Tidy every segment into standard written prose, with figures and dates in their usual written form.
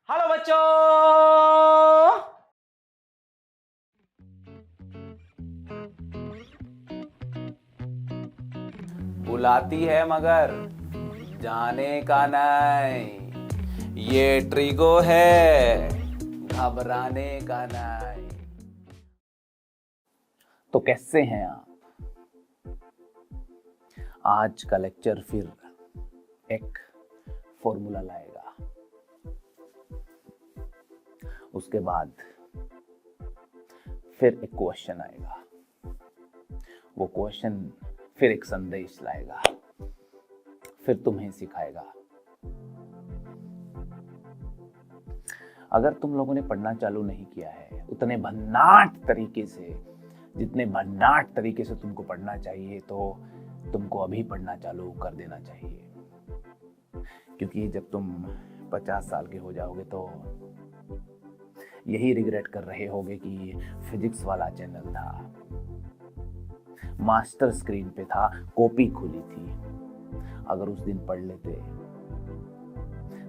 Hello बच्चों। बुलाती है मगर जाने का नहीं, ये ट्रिगो है घबराने का नहीं। तो कैसे हैं आप? आज का लेक्चर फिर एक फॉर्मूला लाएगा, उसके बाद फिर एक क्वेश्चन आएगा, वो क्वेश्चन फिर एक संदेश लाएगा, फिर तुम्हें सिखाएगा। अगर तुम लोगों ने पढ़ना चालू नहीं किया है उतने भन्नाट तरीके से, जितने भन्नाट तरीके से तुमको पढ़ना चाहिए, तो तुमको अभी पढ़ना चालू कर देना चाहिए। क्योंकि जब तुम 50 साल के हो जाओगे तो यही रिग्रेट कर रहे होगे कि फिजिक्स वाला चैनल था, मास्टर स्क्रीन पे था, कॉपी खुली थी। अगर उस दिन पढ़ लेते,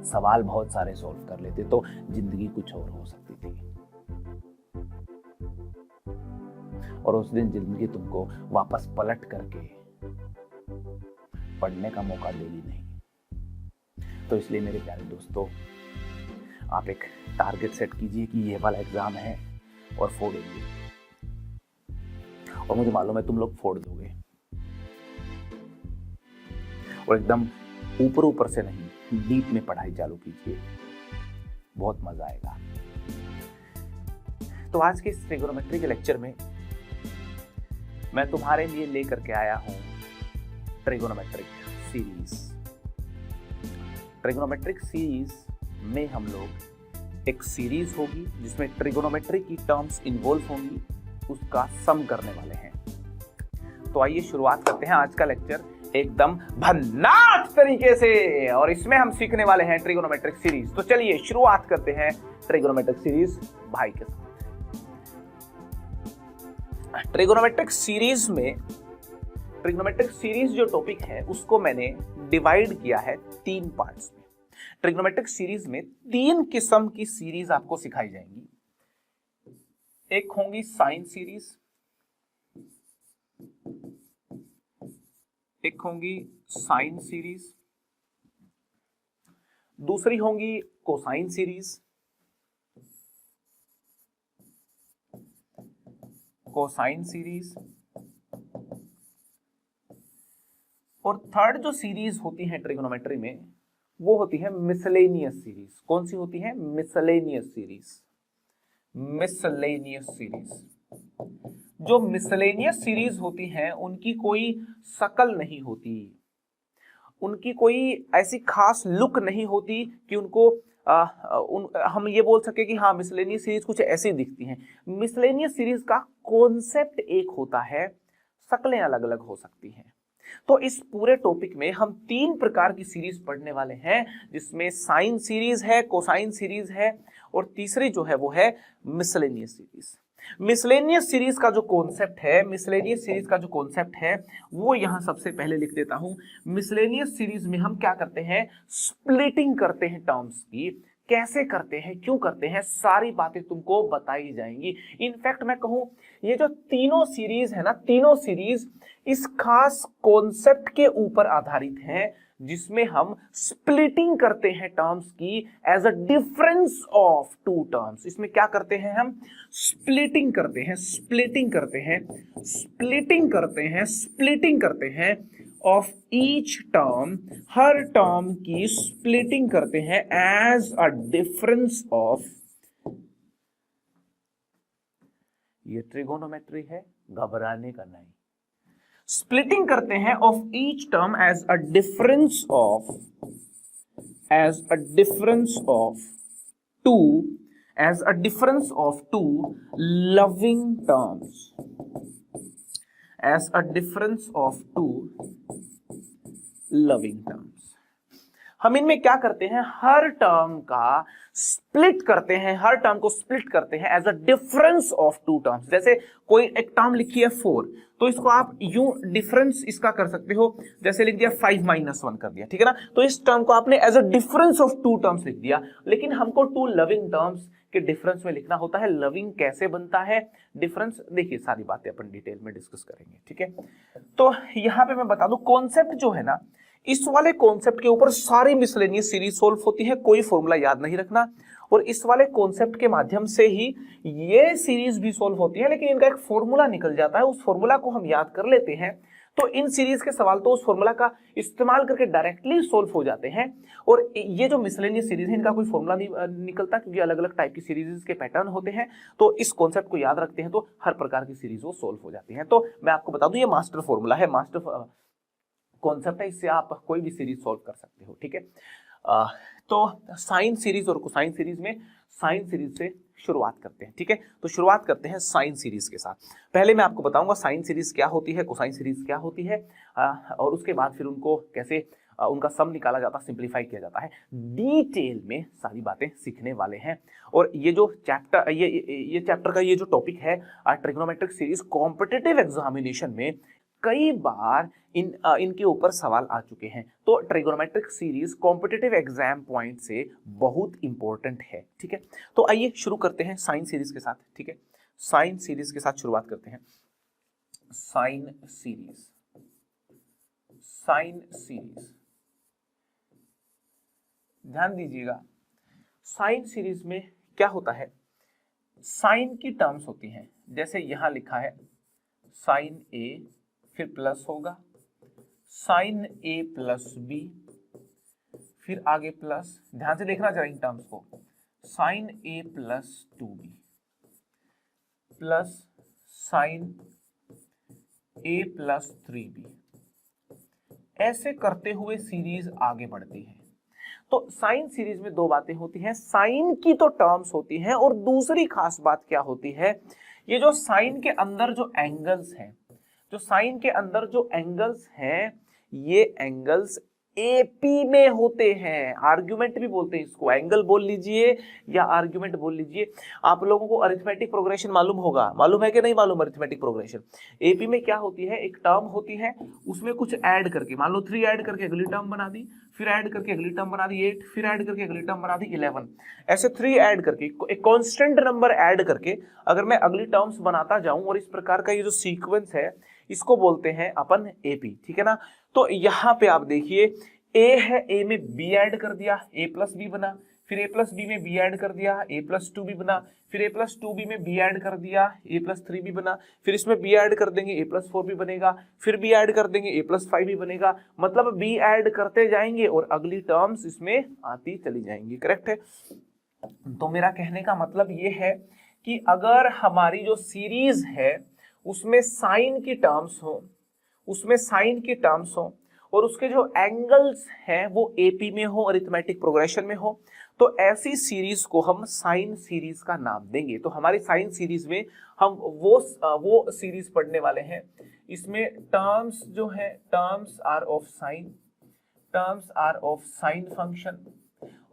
सवाल बहुत सारे सॉल्व कर लेते तो जिंदगी कुछ और हो सकती थी। और उस दिन जिंदगी तुमको वापस पलट करके पढ़ने का मौका देगी नहीं। तो इसलिए मेरे प्यारे दोस्तों, आप एक टारगेट सेट कीजिए कि ये वाला एग्जाम है और फोड़ेंगे। और मुझे मालूम है तुम लोग फोड़ दोगे, और एकदम ऊपर ऊपर से नहीं, डीप में पढ़ाई चालू कीजिए, बहुत मजा आएगा। तो आज के इस ट्रिगोनोमेट्री के लेक्चर में मैं तुम्हारे लिए लेकर के आया हूं ट्रिगोनोमेट्रिक सीरीज। ट्रिगोनोमेट्रिक सीरीज में हम लोग, एक सीरीज होगी जिसमें ट्रिगोनोमेट्री की टर्म्स इन्वॉल्व होंगी, उसका सम करने वाले हैं। तो आइए शुरुआत करते हैं आज का लेक्चर एकदम भन्नाट तरीके से, और इसमें हम सीखने वाले हैं ट्रिगोनोमेट्रिक सीरीज। तो चलिए शुरुआत करते हैं ट्रिगोनोमेट्रिक सीरीज भाई के साथ। ट्रिगोनोमेट्रिक सीरीज में, ट्रिगोनोमेट्रिक सीरीज जो टॉपिक है उसको मैंने डिवाइड किया है 3 पार्ट्स में। ट्रिगोनोमेट्रिक सीरीज में 3 किस्म की सीरीज आपको सिखाई जाएंगी। एक होंगी साइन सीरीज, एक होंगी साइन सीरीज, दूसरी होंगी कोसाइन सीरीज, कोसाइन सीरीज, और थर्ड जो सीरीज होती है ट्रिगोनोमेट्री में वो होती है मिसलेनियस सीरीज। कौन सी होती है? Miscellaneous series. मिसलेनियस सीरीज, जो मिसलेनियस सीरीज होती हैं उनकी कोई शकल नहीं होती, उनकी कोई ऐसी खास लुक नहीं होती कि उनको हम ये बोल सके कि हाँ मिसलेनियस सीरीज कुछ ऐसी दिखती हैं। मिसलेनियस सीरीज का कॉन्सेप्ट एक होता है, शक्लें अलग अलग हो सकती हैं। तो इस पूरे टॉपिक में हम 3 प्रकार की सीरीज पढ़ने वाले हैं, जिसमें साइन सीरीज है, कोसाइन सीरीज है, और तीसरी जो है वो है मिसलेनियस सीरीज। मिसलेनियस सीरीज का जो कॉन्सेप्ट है, मिसलेनियस सीरीज का जो कॉन्सेप्ट है वो यहां सबसे पहले लिख देता हूं। मिसलेनियस सीरीज में हम क्या करते हैं? स्प्लिटिंग करते हैं टर्म्स की। कैसे करते हैं, क्यों करते हैं, सारी बातें तुमको बताई जाएंगी। इनफैक्ट मैं कहूं, ये जो तीनों सीरीज है ना, तीनों सीरीज इस खास कॉन्सेप्ट के ऊपर आधारित हैं, जिसमें हम स्प्लिटिंग करते हैं टर्म्स की as a difference of 2 terms. इसमें क्या करते हैं? हम स्प्लिटिंग करते हैं, स्प्लिटिंग करते हैं, स्प्लिटिंग करते हैं, स्प्लिटिंग करते हैं ऑफ ईच टर्म, हर टर्म की स्प्लिटिंग करते हैं एज अ डिफरेंस ऑफ, ये ट्रिगोनोमेट्री है, घबराने का नहीं। स्प्लिटिंग करते हैं of each term as a difference of, as a difference of 2, as a difference of 2 loving terms, as a difference of 2 loving terms। हम इनमें क्या करते हैं, हर टर्म का स्प्लिट करते हैं, हर टर्म को स्प्लिट करते हैं as a difference of two terms. जैसे कोई एक टर्म लिखी है 4, तो इसको आप यूं डिफरेंस इसका कर सकते हो, जैसे लिख दिया 5 - 1 कर दिया, ठीक है ना। तो इस टर्म को आपने as a difference of two terms लिख दिया, लेकिन हमको टू लविंग टर्म्स के डिफरेंस में लिखना होता है। लविंग कैसे बनता है, डिफरेंस देखिए, सारी बातें अपन डिटेल में डिस्कस करेंगे, ठीक है। तो यहां पे मैं बता दूं, कॉन्सेप्ट जो है ना, इस वाले कॉन्सेप्ट के ऊपर सारी मिसलेनियस सीरीज सोल्व होती है, कोई फॉर्मूला याद नहीं रखना। और इस वाले कॉन्सेप्ट के माध्यम से ही ये सीरीज भी सोल्व होती है, लेकिन इनका एक फॉर्मूला निकल जाता है, उस फॉर्मूला को हम याद कर लेते हैं। तो इन सीरीज के सवाल तो उस फॉर्मूला का इस्तेमाल करके डायरेक्टली सोल्व हो जाते हैं। और ये जो मिसलेनियस सीरीज है, इनका कोई फॉर्मूला नहीं निकलता, क्योंकि अलग अलग टाइप की सीरीज के पैटर्न होते हैं। तो इस कॉन्सेप्ट को याद रखते हैं तो हर प्रकार की सीरीज वो सोल्व हो जाती है। तो मैं आपको बता दूं, ये मास्टर फॉर्मूला है, मास्टर कॉन्सेप्ट है, इससे आप कोई भी सीरीज सोल्व कर सकते हो, ठीक है। तो साइन सीरीज और कोसाइन सीरीज में साइन सीरीज से शुरुआत करते हैं, ठीक है। तो शुरुआत करते हैं साइन सीरीज के साथ। पहले मैं आपको बताऊंगा साइन सीरीज क्या होती है, कोसाइन सीरीज क्या होती है, और उसके बाद फिर उनको कैसे उनका सम निकाला जाता है, सिंप्लीफाई किया जाता है। डिटेल में सारी बातें सीखने वाले हैं। और ये जो चैप्टर, ये चैप्टर का ये जो टॉपिक है, ट्रिग्नोमेट्रिक सीरीज, कॉम्पिटिटिव एग्जामिनेशन में कई बार इनके ऊपर सवाल आ चुके हैं। तो trigonometric series competitive exam point से बहुत इंपॉर्टेंट है, ठीक है। तो आइए शुरू करते हैं साइन सीरीज के साथ, ठीक है। साइन सीरीज के साथ शुरुआत करते हैं। साइन सीरीज, साइन सीरीज, ध्यान दीजिएगा, साइन सीरीज में क्या होता है, साइन की टर्म्स होती हैं। जैसे यहां लिखा है साइन ए, फिर प्लस होगा साइन ए प्लस बी, फिर आगे प्लस, ध्यान से देखना जरा इन टर्म्स को, साइन ए प्लस 2b प्लस साइन ए प्लस 3b। ऐसे करते हुए सीरीज आगे बढ़ती है। तो साइन सीरीज में दो बातें होती हैं, साइन की तो टर्म्स होती हैं, और दूसरी खास बात क्या होती है, ये जो साइन के अंदर जो एंगल्स हैं, जो साइन के अंदर जो एंगल्स हैं, ये एंगल्स एपी में होते हैं। आर्गुमेंट भी बोलते हैं इसको, एंगल बोल लीजिए या आर्गुमेंट बोल लीजिए। आप लोगों को अरिथमेटिक प्रोग्रेशन मालूम होगा, मालूम है कि नहीं मालूम अरिथमेटिक प्रोग्रेशन। एपी में क्या होती है, एक टर्म होती है, उसमें कुछ ऐड करके, मान लो 3 ऐड करके अगली टर्म बना दी, फिर ऐड करके अगली टर्म बना दी 8, फिर ऐड करके अगली टर्म बना दी 11। ऐसे 3 ऐड करके, एक कांस्टेंट नंबर ऐड करके अगर मैं अगली टर्म्स बनाता जाऊं, और इस प्रकार का ये जो सीक्वेंस है, इसको बोलते हैं अपन एपी, ठीक है ना। तो यहां पे आप देखिए, ए है, ए में बी ऐड कर दिया, ए प्लस बी बना, फिर ए प्लस बी में बी ऐड कर दिया, ए प्लस 2b बना, फिर ए प्लस 2b में बी ऐड कर दिया, ए प्लस 3b बना, फिर इसमें बी ऐड कर देंगे, ए प्लस 4b बनेगा, फिर बी ऐड कर देंगे, ए प्लस 5b बनेगा। मतलब बी ऐड करते जाएंगे और अगली टर्म्स इसमें आती चली जाएंगी, करेक्ट है। तो मेरा कहने का मतलब ये है कि अगर हमारी जो सीरीज है उसमें साइन की टर्म्स हो, उसमें साइन की टर्म्स हो, और उसके जो एंगल्स हैं वो एपी में हो, अरिथमेटिक प्रोग्रेशन में हो, तो ऐसी सीरीज को हम साइन सीरीज का नाम देंगे। तो हमारी साइन सीरीज में हम वो सीरीज पढ़ने वाले हैं, इसमें टर्म्स जो है, terms are of sine, terms are of sine function,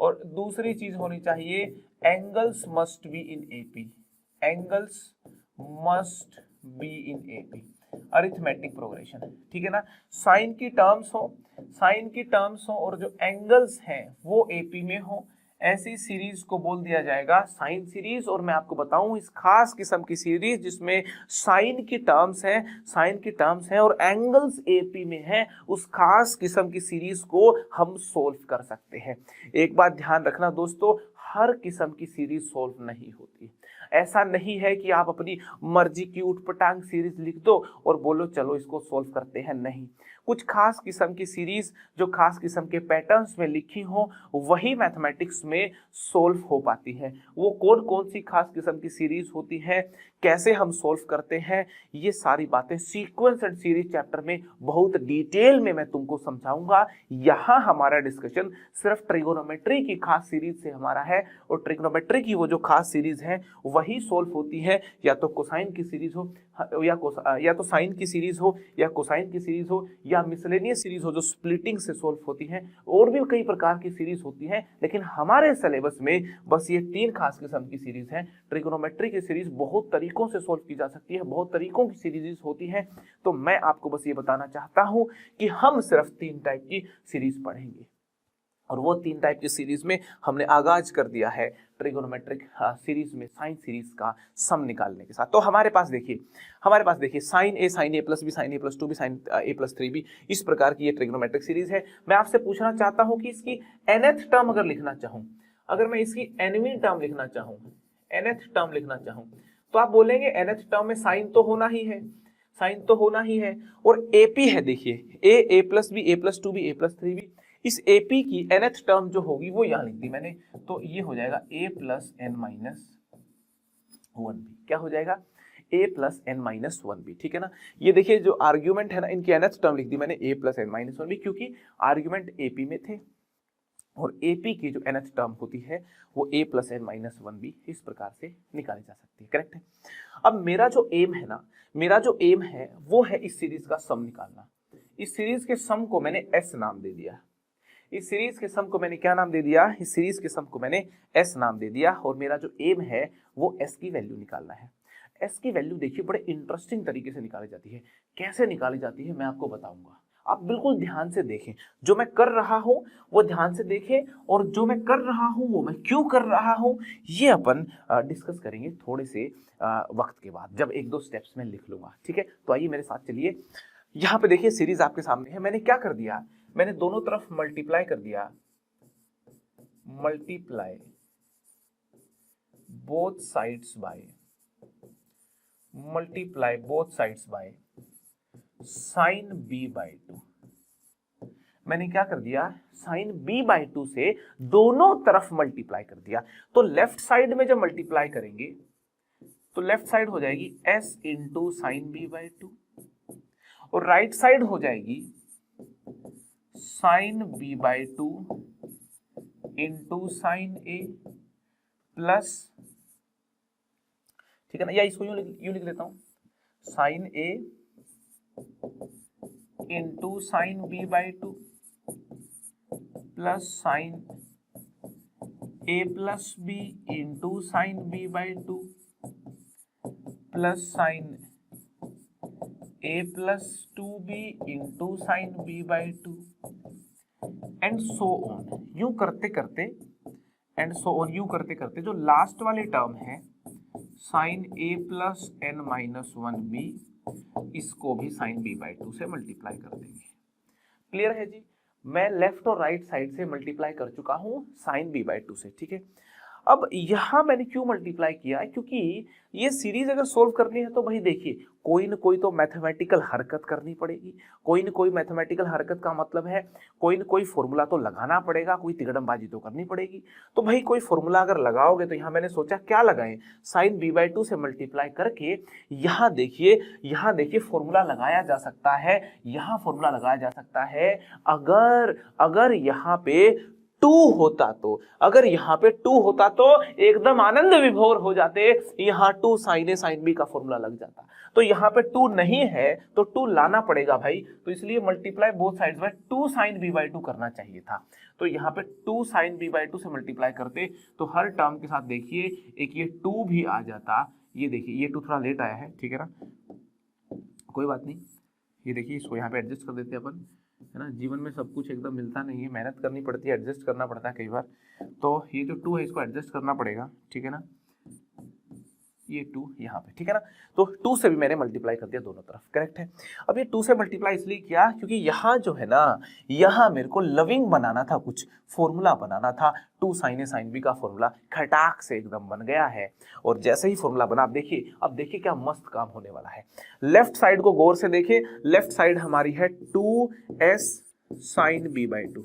और दूसरी चीज होनी चाहिए, angles must be in AP, angles must be in AP, arithmetic progression, ठीक है ना। साइन की टर्म्स हो, साइन की टर्म्स हो, और जो एंगल्स हैं वो एपी में हो, ऐसी सीरीज को बोल दिया जाएगा साइन सीरीज। और मैं आपको बताऊं, इस खास किस्म की सीरीज जिसमें साइन की टर्म्स हैं, साइन की टर्म्स हैं और एंगल्स एपी में है, उस खास किस्म की सीरीज को हम सोल्व कर सकते हैं। एक बात ध्यान रखना दोस्तों, हर किस्म की सीरीज सोल्व नहीं होती। ऐसा नहीं है कि आप अपनी मर्जी की उठपटांग सीरीज लिख दो और बोलो चलो इसको सोल्व करते हैं, नहीं। कुछ खास किस्म की सीरीज जो खास किस्म के पैटर्न्स में लिखी हो, वही मैथमेटिक्स में सोल्व हो पाती है। वो कौन कौन सी खास किस्म की सीरीज होती है, कैसे हम सोल्व करते हैं, ये सारी बातें सीक्वेंस एंड सीरीज चैप्टर में बहुत डिटेल में मैं तुमको समझाऊंगा। यहाँ हमारा डिस्कशन सिर्फ ट्रिगोनोमेट्री की खास सीरीज से हमारा है, और ट्रिगोनोमेट्री की वो जो खास सीरीज है वही सोल्व होती है, या तो कोसाइन की सीरीज हो, या तो साइन की सीरीज हो या कोसाइन की सीरीज हो या मिसलेनियस सीरीज हो जो स्प्लिटिंग से सॉल्व होती है, और भी कई प्रकार की सीरीज होती है, लेकिन हमारे सिलेबस में बस ये 3 खास किस्म की सीरीज है। ट्रिग्नोमेट्री की सीरीज बहुत तरीकों से सॉल्व की जा सकती है, बहुत तरीकों की सीरीज होती है। तो मैं आपको बस ये बताना चाहता हूं कि हम सिर्फ 3 टाइप की सीरीज पढ़ेंगे, और वो 3 टाइप की सीरीज में हमने आगाज कर दिया है ट्रिगोनोमेट्रिक सीरीज में साइन सीरीज का सम निकालने के साथ। तो हमारे पास देखिए साइन ए प्लस बी, साइन ए प्लस 2 बी, साइन ए प्लस 3 बी, इस प्रकार की ये ट्रिगोनोमेट्रिक सीरीज है। मैं आपसे पूछना चाहता हूं कि इसकी nth टर्म अगर लिखना चाहूं, अगर मैं इसकी nवीं टर्म लिखना चाहूं, nth टर्म लिखना चाहूं, तो आप बोलेंगे nth टर्म में साइन तो होना ही है, साइन तो होना ही है, और एपी है, देखिए ए प्लस बी, ए प्लस 2 बी, ए प्लस 3 बी, इस AP की nth टर्म जो होगी वो यहां लिख दी मैंने, तो ये हो जाएगा a plus N minus 1 B. क्या हो जाएगा? a plus N minus 1 B. ठीक है ना, ये देखिए जो आर्ग्यूमेंट है ना, इनकी nth टर्म लिख दी मैंने a plus N minus 1 B, क्योंकि आर्ग्यूमेंट AP में थे, और AP की जो nth टर्म होती है वो a plus N minus 1 B इस प्रकार से निकाली जा सकती है। करेक्ट है। अब मेरा जो एम है ना, मेरा जो एम है वो है इस सीरीज का सम निकालना। इस सीरीज के सम को मैंने S नाम दे दिया, इस सीरीज के सम को मैंने क्या नाम दे दिया? इस सीरीज के सम को मैंने S नाम दे दिया, और मेरा जो एम है वो S की वैल्यू निकालना है। S की वैल्यू देखिए बड़े इंटरेस्टिंग तरीके से निकाली जाती है। कैसे निकाली जाती है मैं आपको बताऊंगा, आप बिल्कुल ध्यान से देखें, जो मैं कर रहा हूं वो ध्यान से देखें, और जो मैं कर रहा हूं वो मैं क्यों कर रहा हूं ये अपन डिस्कस करेंगे थोड़े से वक्त के बाद, जब 1-2 स्टेप्स में लिख लूंगा। ठीक है, तो आइए मेरे साथ चलिए। यहाँ पे देखिए सीरीज आपके सामने है, मैंने क्या कर दिया, मैंने दोनों तरफ मल्टीप्लाई कर दिया, multiply both sides bye, multiply both sides by sine b by 2। मैंने क्या कर दिया, साइन b बाई 2 से दोनों तरफ मल्टीप्लाई कर दिया। तो लेफ्ट साइड में जब मल्टीप्लाई करेंगे तो लेफ्ट साइड हो जाएगी s into sine b by 2, और राइट साइड हो जाएगी sine b by 2 into sine a plus, ठीक है ना, या इसको यूं लिख लेता हूं, sine a into sine b by 2 plus sine a plus b into sine b by 2 plus sine a plus 2b into sine b by 2, and so on. यूं करते करते, एंड सो ऑन, यूं करते करते जो लास्ट वाली term है sine a plus N minus 1b, इसको भी साइन b बाई 2 से मल्टीप्लाई कर देंगे। क्लियर है जी? मैं लेफ्ट और राइट साइड से मल्टीप्लाई कर चुका हूं साइन b बाई 2 से। ठीक है, अब यहां मैंने क्यों मल्टीप्लाई किया है, क्योंकि ये सीरीज अगर सोल्व करनी है तो भाई देखिए कोई न कोई तो मैथमेटिकल हरकत करनी पड़ेगी। कोई न कोई मैथमेटिकल हरकत का मतलब है कोई न कोई फॉर्मूला तो लगाना पड़ेगा, कोई तिगड़मबाजी तो करनी पड़ेगी। तो भाई कोई फॉर्मूला अगर लगाओगे तो यहाँ मैंने सोचा क्या लगाएं, साइन b बाई 2 से मल्टीप्लाई करके यहाँ देखिए फॉर्मूला लगाया जा सकता है, यहाँ फॉर्मूला लगाया जा सकता है अगर यहाँ पे 2 होता तो, अगर यहाँ पे 2 होता तो एकदम आनंद विभोर हो जाते, यहाँ 2 साइन ए साइन बी का फॉर्मूला लग जाता। तो यहाँ पे 2 नहीं है तो 2 लाना पड़ेगा भाई, तो इसलिए multiply both sides by 2 sine B by 2 करना चाहिए था। तो यहाँ पे 2 साइन बी बाई 2 से मल्टीप्लाई करते तो हर टर्म के साथ देखिए एक ये 2 भी आ जाता। ये देखिए ये 2 थोड़ा लेट आया है, ठीक है ना, कोई बात नहीं। ये देखिए इसको यहाँ पे एडजस्ट कर देते हैं अपन, है ना। जीवन में सब कुछ एकदम मिलता नहीं है, मेहनत करनी पड़ती है, एडजस्ट करना पड़ता है कई बार। तो ये जो 2 है इसको एडजस्ट करना पड़ेगा, ठीक है ना, ये 2 यहाँ पे, ठीक है ना। तो 2 से भी मैंने मल्टीप्लाई कर दिया दोनों तरफ, करेक्ट है। अब ये 2 से मल्टीप्लाई इसलिए किया क्योंकि यहाँ जो है ना, यहाँ मेरे को लविंग बनाना था, कुछ फॉर्मूला बनाना था। 2 साइन ए साइन बी का फॉर्मूला खटाक से एकदम बन गया है, और जैसे ही फॉर्मूला बना, अब देखिए क्या मस्त काम होने वाला है। लेफ्ट साइड को गौर से देखिए, लेफ्ट साइड हमारी है 2s sine b by 2,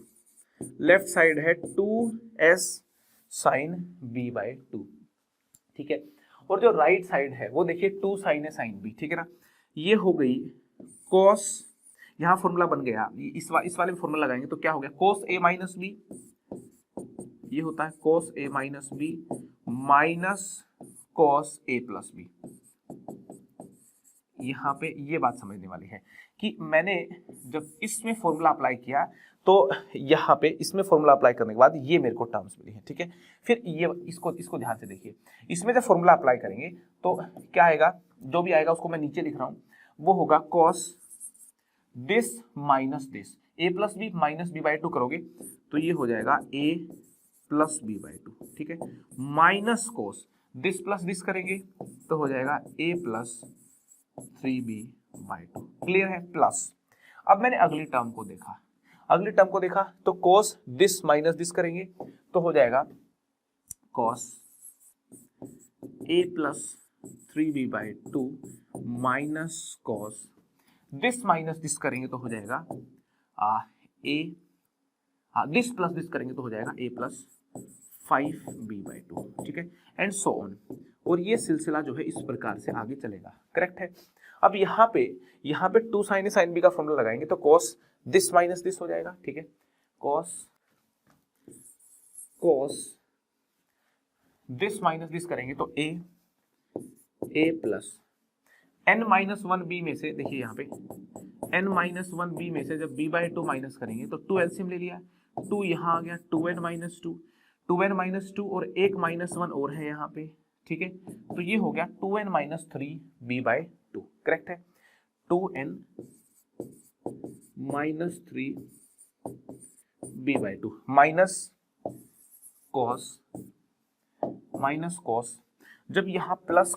left side है 2s साइन b बाई 2, ठीक है। और जो राइट साइड है वो देखिए 2 साइन ए साइन बी, ठीक है ना। ये हो गई cos, यहाँ फॉर्मूला बन गया, इस वाले में फॉर्मूला लगाएंगे तो क्या हो गया, cos a माइनस बी, ये होता है cos a minus B minus cos a plus B, यहाँ पे ये बात समझने वाली है कि मैंने जब इसमें फॉर्मूला अप्लाई किया तो यहाँ पे इसमें फॉर्मूला अप्लाई करने के बाद ये मेरे को टर्म्स मिली है, ठीक है। फिर ये इसको ध्यान से देखिए, इसमें जब फॉर्मूला अप्लाई करेंगे तो क्या आएगा, जो भी आएगा उसको मैं नीचे लिख रहा हूँ, वो होगा cos this minus this, A plus B minus B by two करोगे तो ये हो जाएगा A plus B by two, ठीक है। Minus cos this plus this करेंगे तो हो जाएगा A plus 3b by two, clear है। प्लस अब मैंने अगली टर्म को देखा, अगली टर्म को देखा तो cos दिस माइनस दिस करेंगे तो हो जाएगा cos a plus 3b by two minus cos this minus this करेंगे तो हो जाएगा दिस प्लस दिस करेंगे तो हो जाएगा a plus 5b by two, ठीक है, एंड सो ऑन। और ये सिलसिला जो है इस प्रकार से आगे चलेगा, करेक्ट है। अब यहाँ पे 2 sin a sin b का फॉर्मूला लगाएंगे तो cos दिस माइनस दिस हो जाएगा, ठीक है। cos दिस माइनस दिस करेंगे तो a plus n minus 1b में से, देखिए यहाँ पे n माइनस 1b में से जब b बाई टू माइनस करेंगे तो 2 एलसीएम ले लिया, 2 यहाँ आ गया 2n माइनस 2, 2n माइनस 2 और एक माइनस 1 और है यहाँ पे, ठीक है। तो ये हो गया 2n minus 3b by to, correct है। 2n minus 3b by two minus cos जब यहाँ प्लस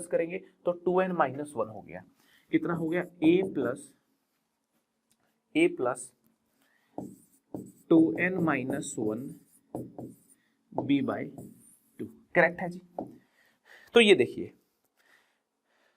करेंगे तो 2n माइनस 1 हो गया, कितना हो गया a plus 2n minus 1 b by to, correct है जी। तो ये देखिए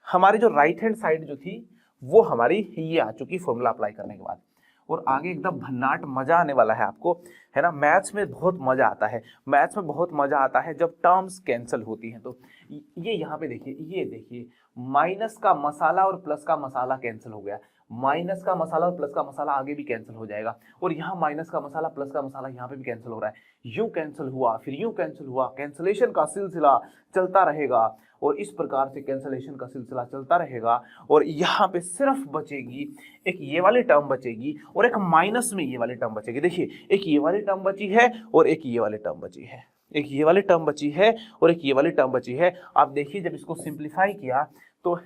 हमारी जो राइट हैंड साइड जो थी वो हमारी ये आ चुकी फॉर्मूला अप्लाई करने के बाद, और आगे एकदम भन्नाट मजा आने वाला है आपको, है ना। मैथ्स में बहुत मजा आता है, मैथ्स में बहुत मजा आता है जब टर्म्स कैंसिल होती हैं। तो ये यहाँ पे देखिए, ये देखिए माइनस का मसाला और प्लस का मसाला कैंसिल हो गया, माइनस का मसाला और प्लस का मसाला आगे भी कैंसिल हो जाएगा, और यहाँ माइनस का मसाला प्लस का मसाला यहाँ पे भी कैंसिल हो रहा है। यूं कैंसिल हुआ फिर यूं कैंसिल हुआ, कैंसिलेशन का सिलसिला चलता रहेगा, और इस प्रकार से कैंसिलेशन का सिलसिला चलता रहेगा। और यहाँ पे सिर्फ बचेगी एक ये वाली टर्म बचेगी और एक माइनस में ये वाली टर्म बचेगी। देखिए एक ये वाली टर्म बची है और एक ये वाली टर्म बची है, एक ये वाली टर्म बची है और एक ये वाली टर्म बची है। आप देखिए जब इसको सिंप्लीफाई किया तो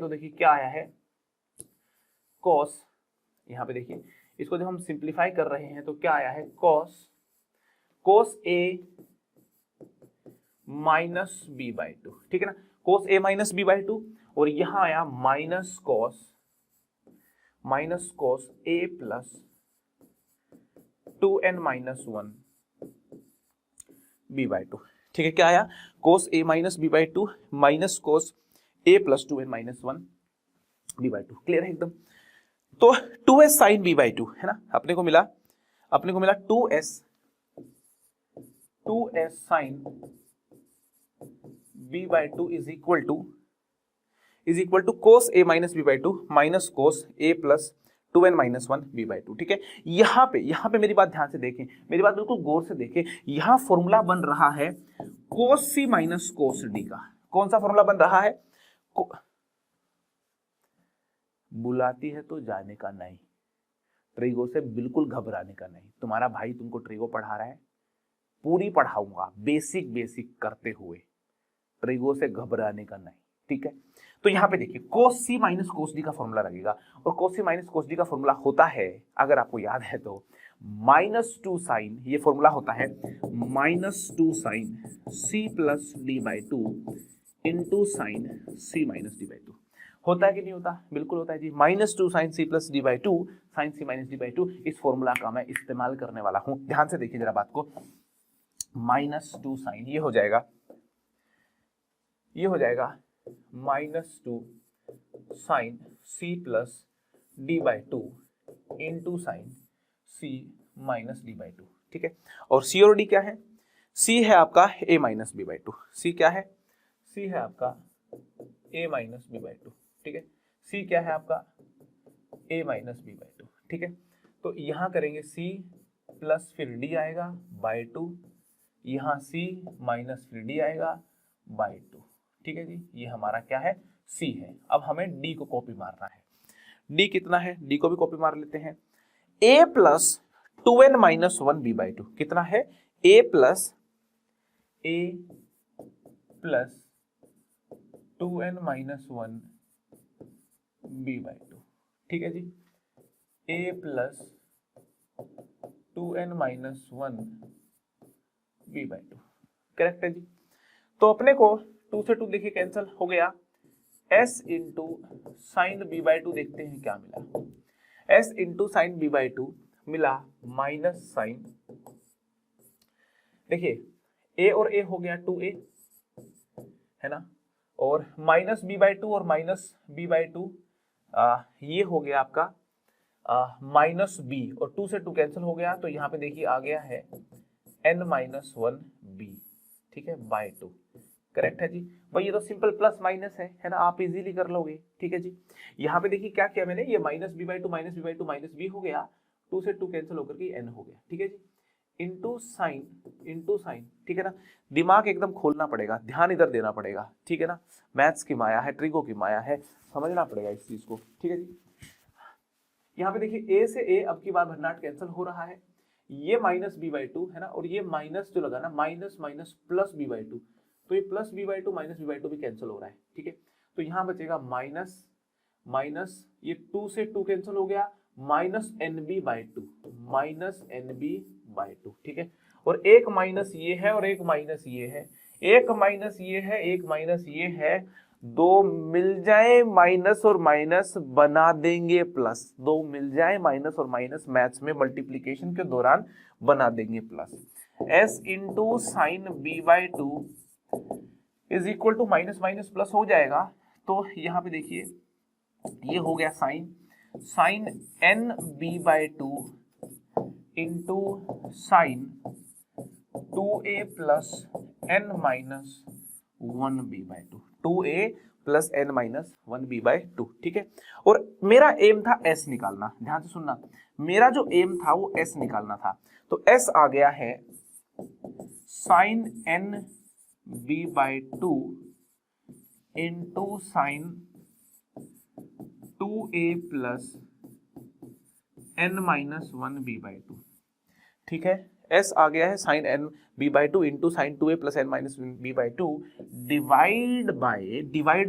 देखिए क्या आया है, cos, यहाँ पे देखिए इसको जब हम सिंप्लीफाई कर रहे हैं तो क्या आया है, cos a minus B by two, ठीक है ना, cos a minus B by two, और यहां आया minus cos a plus 2n minus 1 b by two, ठीक है। क्या आया, cos a minus B by two minus cos a plus 2n minus 1 b by two, clear है एकदम। तो 2s sine b by to है ना, अपने को मिला 2s sine b by two is equal to cos a minus b by two minus cos a plus 2n minus 1 b by two, ठीक है। यहाँ पे मेरी बात ध्यान से देखें, मेरी बात बिल्कुल गौर से देखें, यहाँ फॉर्मूला बन रहा है cos c minus cos d का। कौन सा फॉर्मूला बन रहा है, बुलाती है तो जाने का नहीं, ट्रिगो से बिल्कुल घबराने का नहीं। तुम्हारा भाई तुमको ट्रिगो पढ़ा रहा है, पूरी पढ़ाऊंगा बेसिक करते हुए, ट्रिगो से घबराने का नहीं, ठीक है। तो यहाँ पे देखिए cos c minus cos d का फॉर्मूला लगेगा, और cos c minus cos d का फॉर्मूला होता है, अगर आपको याद है तो -2 साइन, ये फॉर्मूला होता है -2 sine c plus D by two into sine c minus D by two. होता है कि नहीं होता, बिल्कुल होता है जी। -2 sine c plus D by two sine c minus D by two, इस फॉर्मूला का मैं इस्तेमाल करने वाला हूं। ध्यान से देखिए जरा बात को, -2 साइन ये हो जाएगा -2 sine c plus D by two into sine c minus D by two, ठीक है। और c और d क्या है, c है आपका a minus B by two, c क्या है, c है आपका a minus B by two, ठीक है। c क्या है आपका a minus B by two, ठीक है। तो यहाँ करेंगे c प्लस फिर d आएगा बाई टू, यहाँ c माइनस फिर d आएगा बाई टू, ठीक है जी। ये हमारा क्या है, सी है। अब हमें डी को कॉपी मारना है। डी कितना है, डी को भी कॉपी मार लेते हैं। a plus 2n minus 1 b by 2 कितना है, a plus 2n minus 1 b by 2, ठीक है जी। a plus 2n minus 1 b by 2 correct है जी। तो अपने को 2 से 2 देखिए कैंसिल हो गया, s into sine b by 2 देखते हैं क्या मिला, s into sine b by 2 मिला माइनस साइन, देखिए a और a हो गया 2a है ना, और माइनस b बाई 2 और माइनस b बाई 2 ये हो गया आपका माइनस b, और 2 से 2 कैंसिल हो गया, तो यहाँ पे देखिए आ गया है n माइनस 1 b, ठीक है, बाय 2 करेक्ट है जी। भाई ये तो सिंपल प्लस माइनस है ना, आप इजीली कर लोगे, ठीक है जी। यहाँ पे देखिए क्या किया मैंने, ये minus b by 2 minus b by 2 minus b हो गया, 2 से 2 कैंसिल होकर के n हो गया, ठीक है जी, इंटू साइन, ठीक है ना। दिमाग एकदम खोलना पड़ेगा, ध्यान इधर देना पड़ेगा, ठीक है ना। मैथ्स की माया है, ट्रिगो की माया है, समझना पड़ेगा इस चीज को, ठीक है जी। यहाँ पे देखिए a से a अब की बार भरनाट कैंसिल हो रहा है, ये माइनस b बाई 2 है ना, और ये माइनस जो लगा ना minus minus plus b by 2, तो ये plus b by 2 minus b by 2 भी कैंसिल हो रहा है, ठीक है। तो यहाँ बचेगा माइनस माइनस, ये 2 से 2 कैंसिल हो गया, minus nb by 2, minus nb by 2, ठीक है। और एक माइनस ये है और एक माइनस ये है, एक माइनस ये है एक माइनस ये है, दो मिल जाए माइनस और माइनस बना देंगे प्लस, दो मिल जाए माइनस और माइनस मैथ्स में मल्टीप्लीकेशन के दौरान बना देंगे plus. s into sine b by 2 is equal to minus minus plus हो जाएगा, तो यहाँ पे देखिए ये हो गया sine n b by 2 into sine 2a plus n minus 1 b by 2, 2a plus n minus 1 b by 2, ठीक है। और मेरा एम था s निकालना, ध्यान से सुनना, मेरा जो एम था वो s निकालना था, तो s आ गया है sine n b by 2 into sine 2a plus n minus 1 b by 2, ठीक है। s आ गया है sine n b by 2 into sine 2a plus n minus b by 2 divide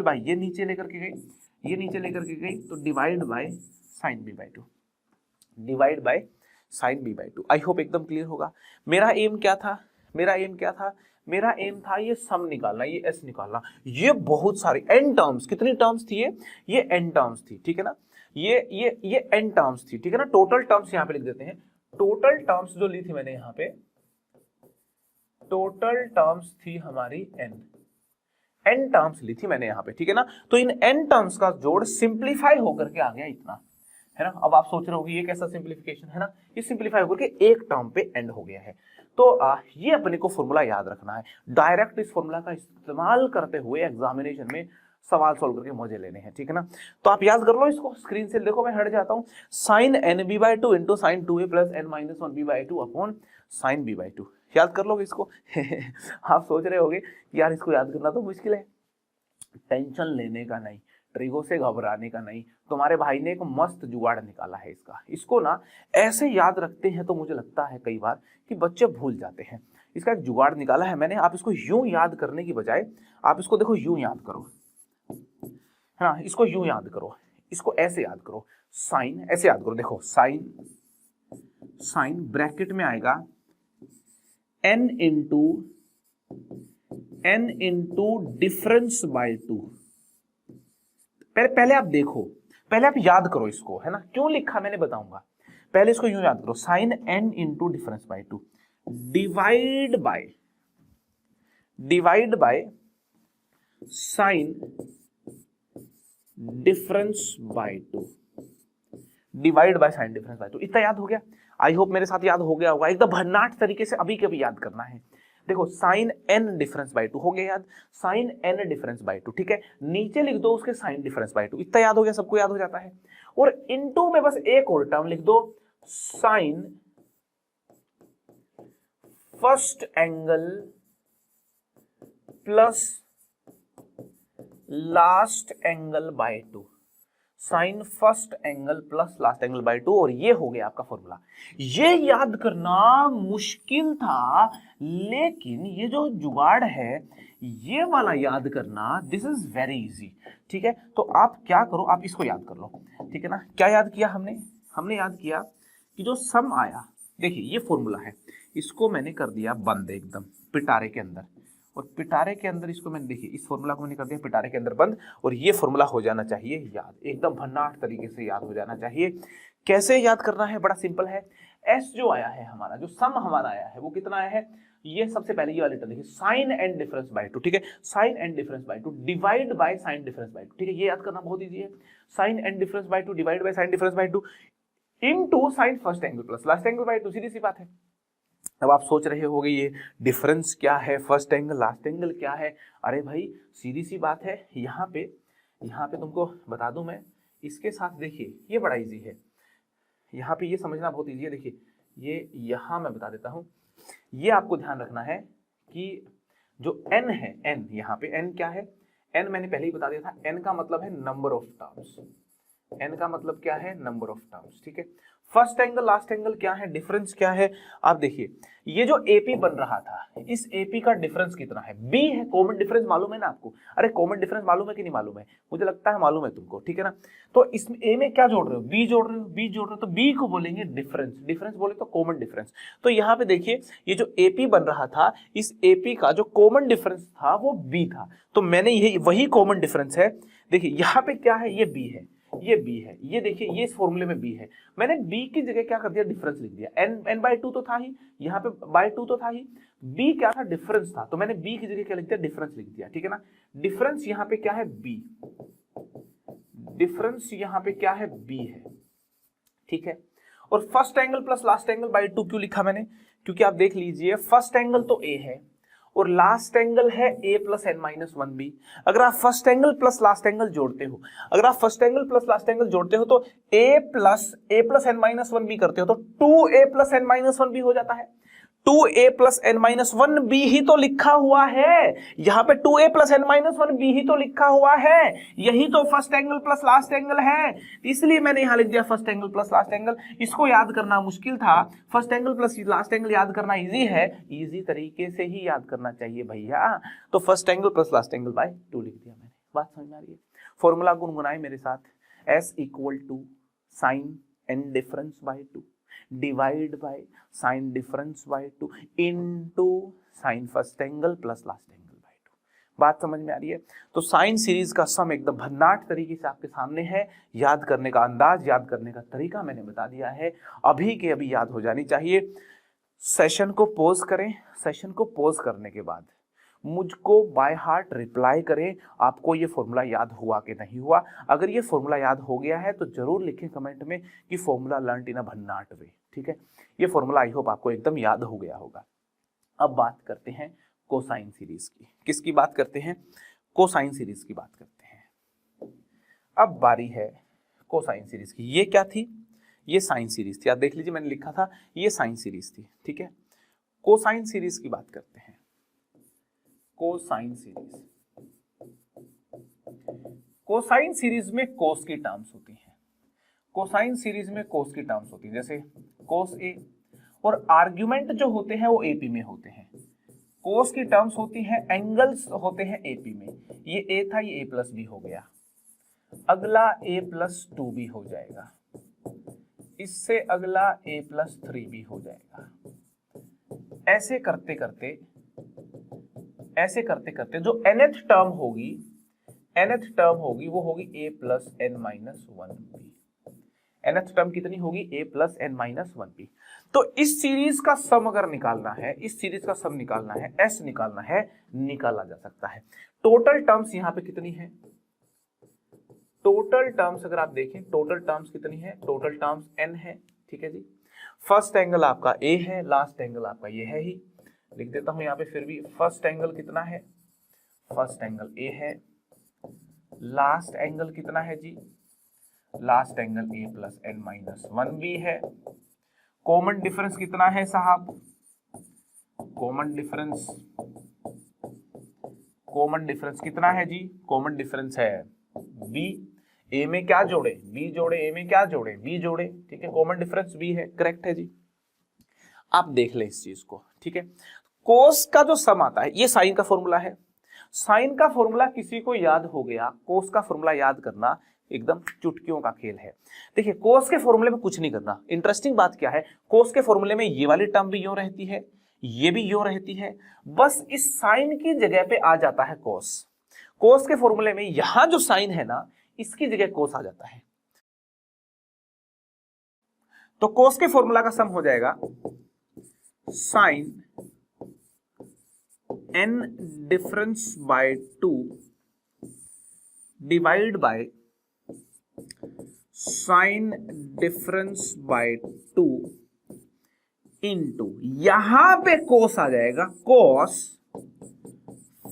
by ये नीचे लेकर के गई, ये नीचे लेकर के गई, तो divide by sign b by 2, divide by sign b by 2। I hope एकदम क्लियर होगा। मेरा एम क्या था, मेरा एम था ये सम निकालना, ये s निकालना, ये बहुत सारी n टर्म्स, कितनी टर्म्स थी ये n टर्म्स थी, ठीक है ना, ये n टर्म्स थी, ठीक है ना। टोटल टर्म्स यहाँ पे लिख देते हैं, टोटल टर्म्स जो ली थी मैंने यहाँ पे, टोटल टर्म्स थी हमारी n टर्म्स ली थी मैंने यहाँ पे, ठीक है ना। तो इन n टर्म्स का जोड़ सिंप्लीफाई होकर के आ गया इतना, है ना। अब आप सोच रहे होंगे ये कैसा सिंप्लीफिकेशन है ना, ये सिंप्लीफाई होकर के एक टर्म पे एंड हो गया है। तो ये अपने को फॉर्मूला याद रखना है, डायरेक्ट इस फॉर्मूला का इस्तेमाल करते हुए एग्जामिनेशन में सवाल सॉल्व करके मजे लेने हैं, ठीक है ना। तो आप याद कर लो इसको, स्क्रीन से देखो मैं हट जाता हूं, sine N B by 2 into sine 2a plus n minus 1 b by 2 upon sine b by 2, याद कर लोगे इसको। आप सोच रहे होगे कि यार इसको याद करना तो मुश्किल है, टेंशन लेने का नहीं, ट्रिगो से घबराने का नहीं, तुम्हारे भाई ने एक मस्त जुगाड़ निकाला है इसका। इसको ना ऐसे याद रखते हैं तो मुझे लगता है कई बार कि बच्चे भूल जाते हैं, इसका एक जुगाड़ निकाला है मैंने। आप इसको यूं याद करने की बजाय आप इसको देखो यूं याद करो, है ना, इसको यूं याद करो, इसको ऐसे याद करो, साइन ऐसे याद करो, देखो साइन ब्रैकेट में आएगा n इंटू डिफरेंस बाय 2। पहले आप देखो, पहले आप याद करो इसको, है ना, क्यों लिखा मैंने बताऊंगा। पहले इसको यूं याद करो, sine n into difference by 2 divide by sine difference by 2, divide by sine difference by 2। इतना याद हो गया, आई होप मेरे साथ याद हो गया होगा, एकदम भन्नाट तरीके से अभी के अभी याद करना है। देखो साइन n डिफरेंस बाय 2 हो गया याद, साइन n डिफरेंस बाय 2, ठीक है, नीचे लिख दो उसके साइन डिफरेंस बाय 2, इतना याद हो गया, सबको याद हो जाता है। और इनटू में बस एक और टर्म लिख दो, sine first angle plus last angle by 2, sine first angle plus last angle by 2, और ये हो गया आपका फॉर्मूला। ये याद करना मुश्किल था, लेकिन ये जो जुगाड़ है ये वाला याद करना, दिस इज वेरी इजी। ठीक है, तो आप क्या करो, आप इसको याद कर लो। ठीक है ना, क्या याद किया हमने याद किया कि जो सम आया, देखिए ये फॉर्मूला है, इसको मैंने कर दिया बंद एकदम पिटारे के अंदर, और पिटारे के अंदर इसको मैंने, देखिए इस फॉर्मूला को मैंने कर दिया पिटारे के अंदर बंद, और ये फॉर्मूला हो जाना चाहिए याद, एकदम भन्नाट तरीके से याद हो जाना चाहिए। कैसे याद करना है, बड़ा सिंपल है। एस जो आया है हमारा, जो सम हमारा आया है वो कितना आया है, ये सबसे पहले ये वाली टर्म देखिए, साइन एंड डिफरेंस बाय 2। ठीक है, sine and difference by 2 divide by sine difference by 2। ठीक है, ये याद करना बहुत इजी है, sine and difference by 2 divide by sine difference by 2 into sine first angle plus last angle by 2। सीधी सी बात है। अब आप सोच रहे होगे ये डिफरेंस क्या है, फर्स्ट एंगल लास्ट एंगल क्या है। अरे भाई सीधी सी बात है, यहाँ पे तुमको बता दूं मैं, इसके साथ देखिए ये बड़ा इजी है, यहाँ पे ये समझना बहुत इजी है। देखिए ये यहाँ मैं बता देता हूँ, ये आपको ध्यान रखना है कि जो n है, n यहाँ पे n क्या है, n मैंने पहले ही बता दिया था, n का मतलब है नंबर ऑफ टर्म्स, n का मतलब क्या है, नंबर ऑफ टर्म्स। ठीक है, फर्स्ट एंगल लास्ट एंगल क्या है, डिफरेंस क्या है। आप देखिए ये जो AP बन रहा था, इस AP का डिफरेंस कितना है, B है, कॉमन डिफरेंस मालूम है ना आपको। अरे कॉमन डिफरेंस मालूम है कि नहीं मालूम है, मुझे लगता है मालूम है तुमको। ठीक है ना, तो इसमें A में क्या जोड़ रहे हो, B जोड़ रहे हो, B जोड़ रहे हो, तो B को बोलेंगे डिफरेंस, डिफरेंस बोले तो कॉमन डिफरेंस। तो यहाँ पे देखिए ये जो AP बन रहा था, इस AP का जो कॉमन डिफरेंस था वो B था, तो मैंने ये वही कॉमन डिफरेंस है। देखिए यहाँ पे क्या है, ये B है, ये B है, ये देखिए ये इस फॉर्मूले में B है, मैंने B की जगह क्या कर दिया, डिफरेंस लिख दिया। n बाय 2 तो था ही, यहाँ पे बाय 2 तो था ही, B क्या था, डिफरेंस था, तो मैंने B की जगह क्या लिख दिया, डिफरेंस लिख दिया। ठीक है ना, डिफरेंस यहाँ पे क्या है, B, डिफरेंस यहाँ पे क्या है, B है। ठीक है, और first angle plus last angle by 2 क्यों लिखा मैंने, क्योंकि आप देख लीजिए फर्स्ट एंगल तो A है और लास्ट एंगल है A plus N minus 1B। अगर आप first angle plus last angle जोड़ते हो, अगर आप first angle plus last angle जोड़ते हो तो A plus N minus 1B करते हो तो 2A plus N minus 1B हो जाता है। 2A plus N minus 1B ही तो लिखा हुआ है, यहां पे 2A plus N minus 1B ही तो लिखा हुआ है, यही तो first angle plus last angle है, इसलिए मैंने यहां लिख दिया first angle plus last angle. इसको याद करना मुश्किल था, first angle plus last angle याद करना इजी है, इजी तरीके से ही याद करना चाहिए भैया। तो first angle plus last angle by 2 लिख दिया मैंने, बात समझ में आ रही है। फॉर्मूला गुनगुनाए मेरे साथ, S equal to sine and difference by 2 divide by sine difference by 2 into sine first angle plus last angle by 2। बात समझ में आ रही है। तो साइन सीरीज का सम एकदम भन्नाट तरीके से आपके सामने है, याद करने का अंदाज, याद करने का तरीका मैंने बता दिया है, अभी के अभी याद हो जानी चाहिए। सेशन को पॉज करें, सेशन को पॉज करने के बाद मुझको बाय हार्ट रिप्लाई करें, आपको ये फॉर्मूला याद हुआ कि नहीं हुआ। अगर ये फॉर्मूला याद हो गया है तो जरूर लिखें कमेंट में कि फॉर्मूला लर्नड इन अ भन्नाट वे। ठीक है, ये फॉर्मूला आई होप आपको एकदम याद हो गया होगा। अब बात करते हैं कोसाइन सीरीज की। किसकी बात करते हैं, कोसाइन सीरीज की बात करते हैं। अब बारी है कोसाइन सीरीज की। ये क्या थी, ये साइन सीरीज थी, आप देख लीजिए मैंने लिखा था ये साइन सीरीज थी। ठीक है, कोसाइन सीरीज की बात करते हैं। कोसाइन सीरीज, कोसाइन सीरीज में कोस की टर्म्स होती हैं, कोसाइन सीरीज में कोस की टर्म्स होती है, जैसे कोस ए, और आर्ग्यूमेंट जो होते हैं वो एपी में होते हैं। कोस की टर्म्स होती हैं, एंगल्स होते हैं एपी में। ये ए था, ये ए प्लस बी हो गया, अगला ए प्लस 2b हो जाएगा, इससे अगला ए प्लस 3b हो जाएगा। ऐसे करते करते जो nth टर्म होगी, वो होगी a plus N minus 1b। nth term कितनी होगी, a plus N minus 1b। तो इस सीरीज का सम अगर निकालना है, इस सीरीज का सम निकालना है, s निकालना है, निकाला जा सकता है। टोटल टर्म्स यहां पे कितनी है, टोटल टर्म्स अगर आप देखें, टोटल टर्म्स कितनी है, टोटल टर्म्स n है। ठीक है जी, फर्स्ट एंगल आपका a है, लास्ट एंगल आपका ये है ही, लिख देता हूं यहाँ पे फिर भी। फर्स्ट एंगल कितना है, फर्स्ट एंगल a है, लास्ट एंगल कितना है जी, last angle a plus N minus 1b है। कॉमन डिफरेंस कितना है साहब, कॉमन कॉमन डिफरेंस कितना है जी? कॉमन डिफरेंस है b। a में क्या जोड़े? b जोड़े। a में क्या जोड़े? b जोड़े। ठीक है, कॉमन डिफरेंस b है, करेक्ट है जी। आप देख ले इस चीज को, ठीक है। कोस का जो सम आता है, ये साइन का फॉर्मूला है। साइन का फॉर्मूला किसी को याद हो गया, कोस का फॉर्मूला याद करना एकदम चुटकियों का खेल है। देखिए, कोस के फॉर्मूले में कुछ नहीं करना। इंटरेस्टिंग बात क्या है, कोस के फॉर्मूले में ये वाली टर्म भी यूं रहती है, ये भी यूं रहती है, बस इस साइन की जगह पे आ जाता है कोस। कोस के फॉर्मूले में यहां जो साइन है ना, इसकी जगह कोस आ जाता है। तो कोस के फॉर्मूला का सम हो जाएगा sine n difference by 2 divide by sine difference by 2 into, यहां पे कोस आ जाएगा, cos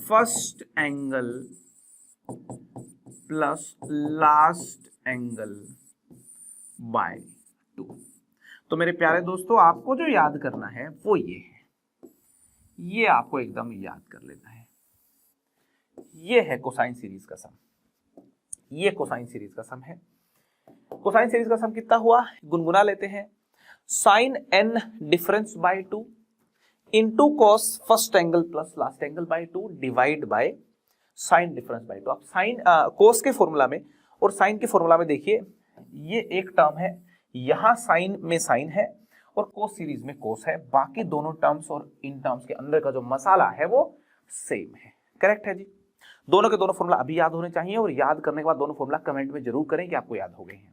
first angle plus last angle by 2। तो मेरे प्यारे दोस्तों, आपको जो याद करना है वो ये है, ये आपको एकदम याद कर लेना है। ये है कोसाइन सीरीज का सम, ये कोसाइन सीरीज का सम है। कोसाइन सीरीज का सम कितना हुआ, गुनगुना लेते हैं। Sine n difference by 2 into cos first angle plus last angle by 2 divide by sine difference by 2। आप साइन कोस के फॉर्मूला में और साइन के फॉर्मूला में देखिए, ये एक टर्म है, यहां साइन में साइन है और कोस सीरीज में कोस है, बाकी दोनों टर्म्स और इन टर्म्स के अंदर का जो मसाला है वो सेम है, करेक्ट है जी। दोनों के दोनों फॉर्मूला अभी याद होने चाहिए, और याद करने के बाद दोनों फॉर्मूला कमेंट में जरूर करें कि आपको याद हो गए हैं।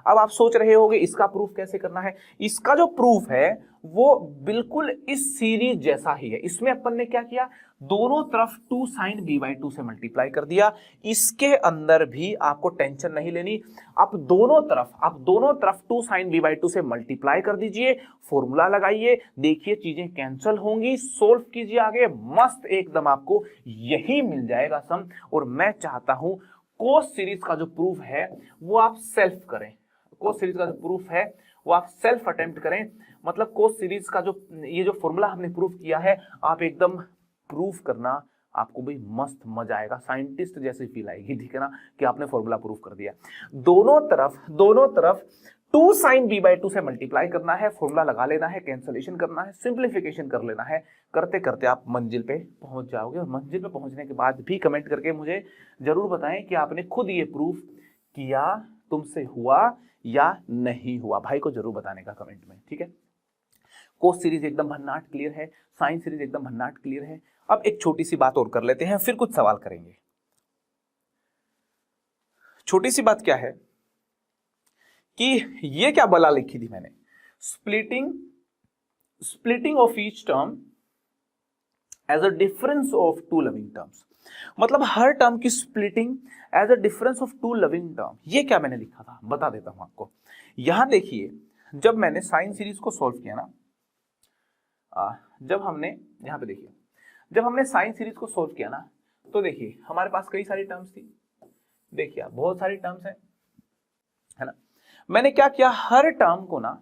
अब आप सोच रहे होंगे इसका प्रूफ कैसे करना है। इसका जो प्रूफ है वो बिल्कुल इस सीरीज जैसा ही है। इसमें अपन ने क्या किया, दोनों तरफ 2 sin b/2 से मल्टीप्लाई कर दिया। इसके अंदर भी आपको टेंशन नहीं लेनी, आप दोनों तरफ 2 sin b/2 से मल्टीप्लाई कर दीजिए, फॉर्मूला लगाइए, देखिए चीजें कैंसिल होंगी, सोल्व कीजिए आगे, मस्त एकदम आपको यही मिल जाएगा सम। और मैं चाहता हूं कोस सीरीज का जो प्रूफ है वो आप सेल्फ करें, कोस सीरीज का जो प्रूफ है वो आप सेल्फ अटेम्प्ट करें। मतलब कोस सीरीज का जो ये जो फॉर्मूला हमने प्रूफ किया है, आप एकदम प्रूफ करना, आपको भी मस्त मजा आएगा, साइंटिस्ट जैसी फील आएगी, ठीक है ना, कि आपने फॉर्मूला प्रूफ कर दिया। दोनों तरफ 2 sin b/2 से मल्टीप्लाई करना है, फॉर्मूला लगा लेना है, कैंसलेशन करना है, सिंप्लीफिकेशन कर लेना है। करते करते आप मंजिल पे पहुंच जाओगे, और मंजिल पे पहुंचने के बाद भी कमेंट करके मुझे जरूर बताएं कि आपने खुद ये प्रूफ किया, तुमसे हुआ या नहीं हुआ, भाई को जरूर बताने का कमेंट में, ठीक है। कोस सीरीज एकदम भन्नाट क्लियर है, साइन सीरीज एकदम भन्नाट क्लियर है। अब एक छोटी सी बात और कर लेते हैं, फिर कुछ सवाल करेंगे। छोटी सी बात क्या है कि ये क्या बला लिखी थी मैंने, splitting of each term as a difference of 2 loving terms. मतलब हर टर्म की splitting as a difference of 2 loving term. ये क्या मैंने लिखा था, बता देता हूं आपको। यहां देखिए, जब मैंने साइन सीरीज को सॉल्व किया ना, जब हमने यहां पे देखिए, जब हमने साइन सीरीज को सॉल्व किया ना, तो देखिए हमारे पास कई सारी टर्म्स थी, देखिए बहुत सारी टर्म्स है ना। मैंने क्या किया, हर टर्म को ना,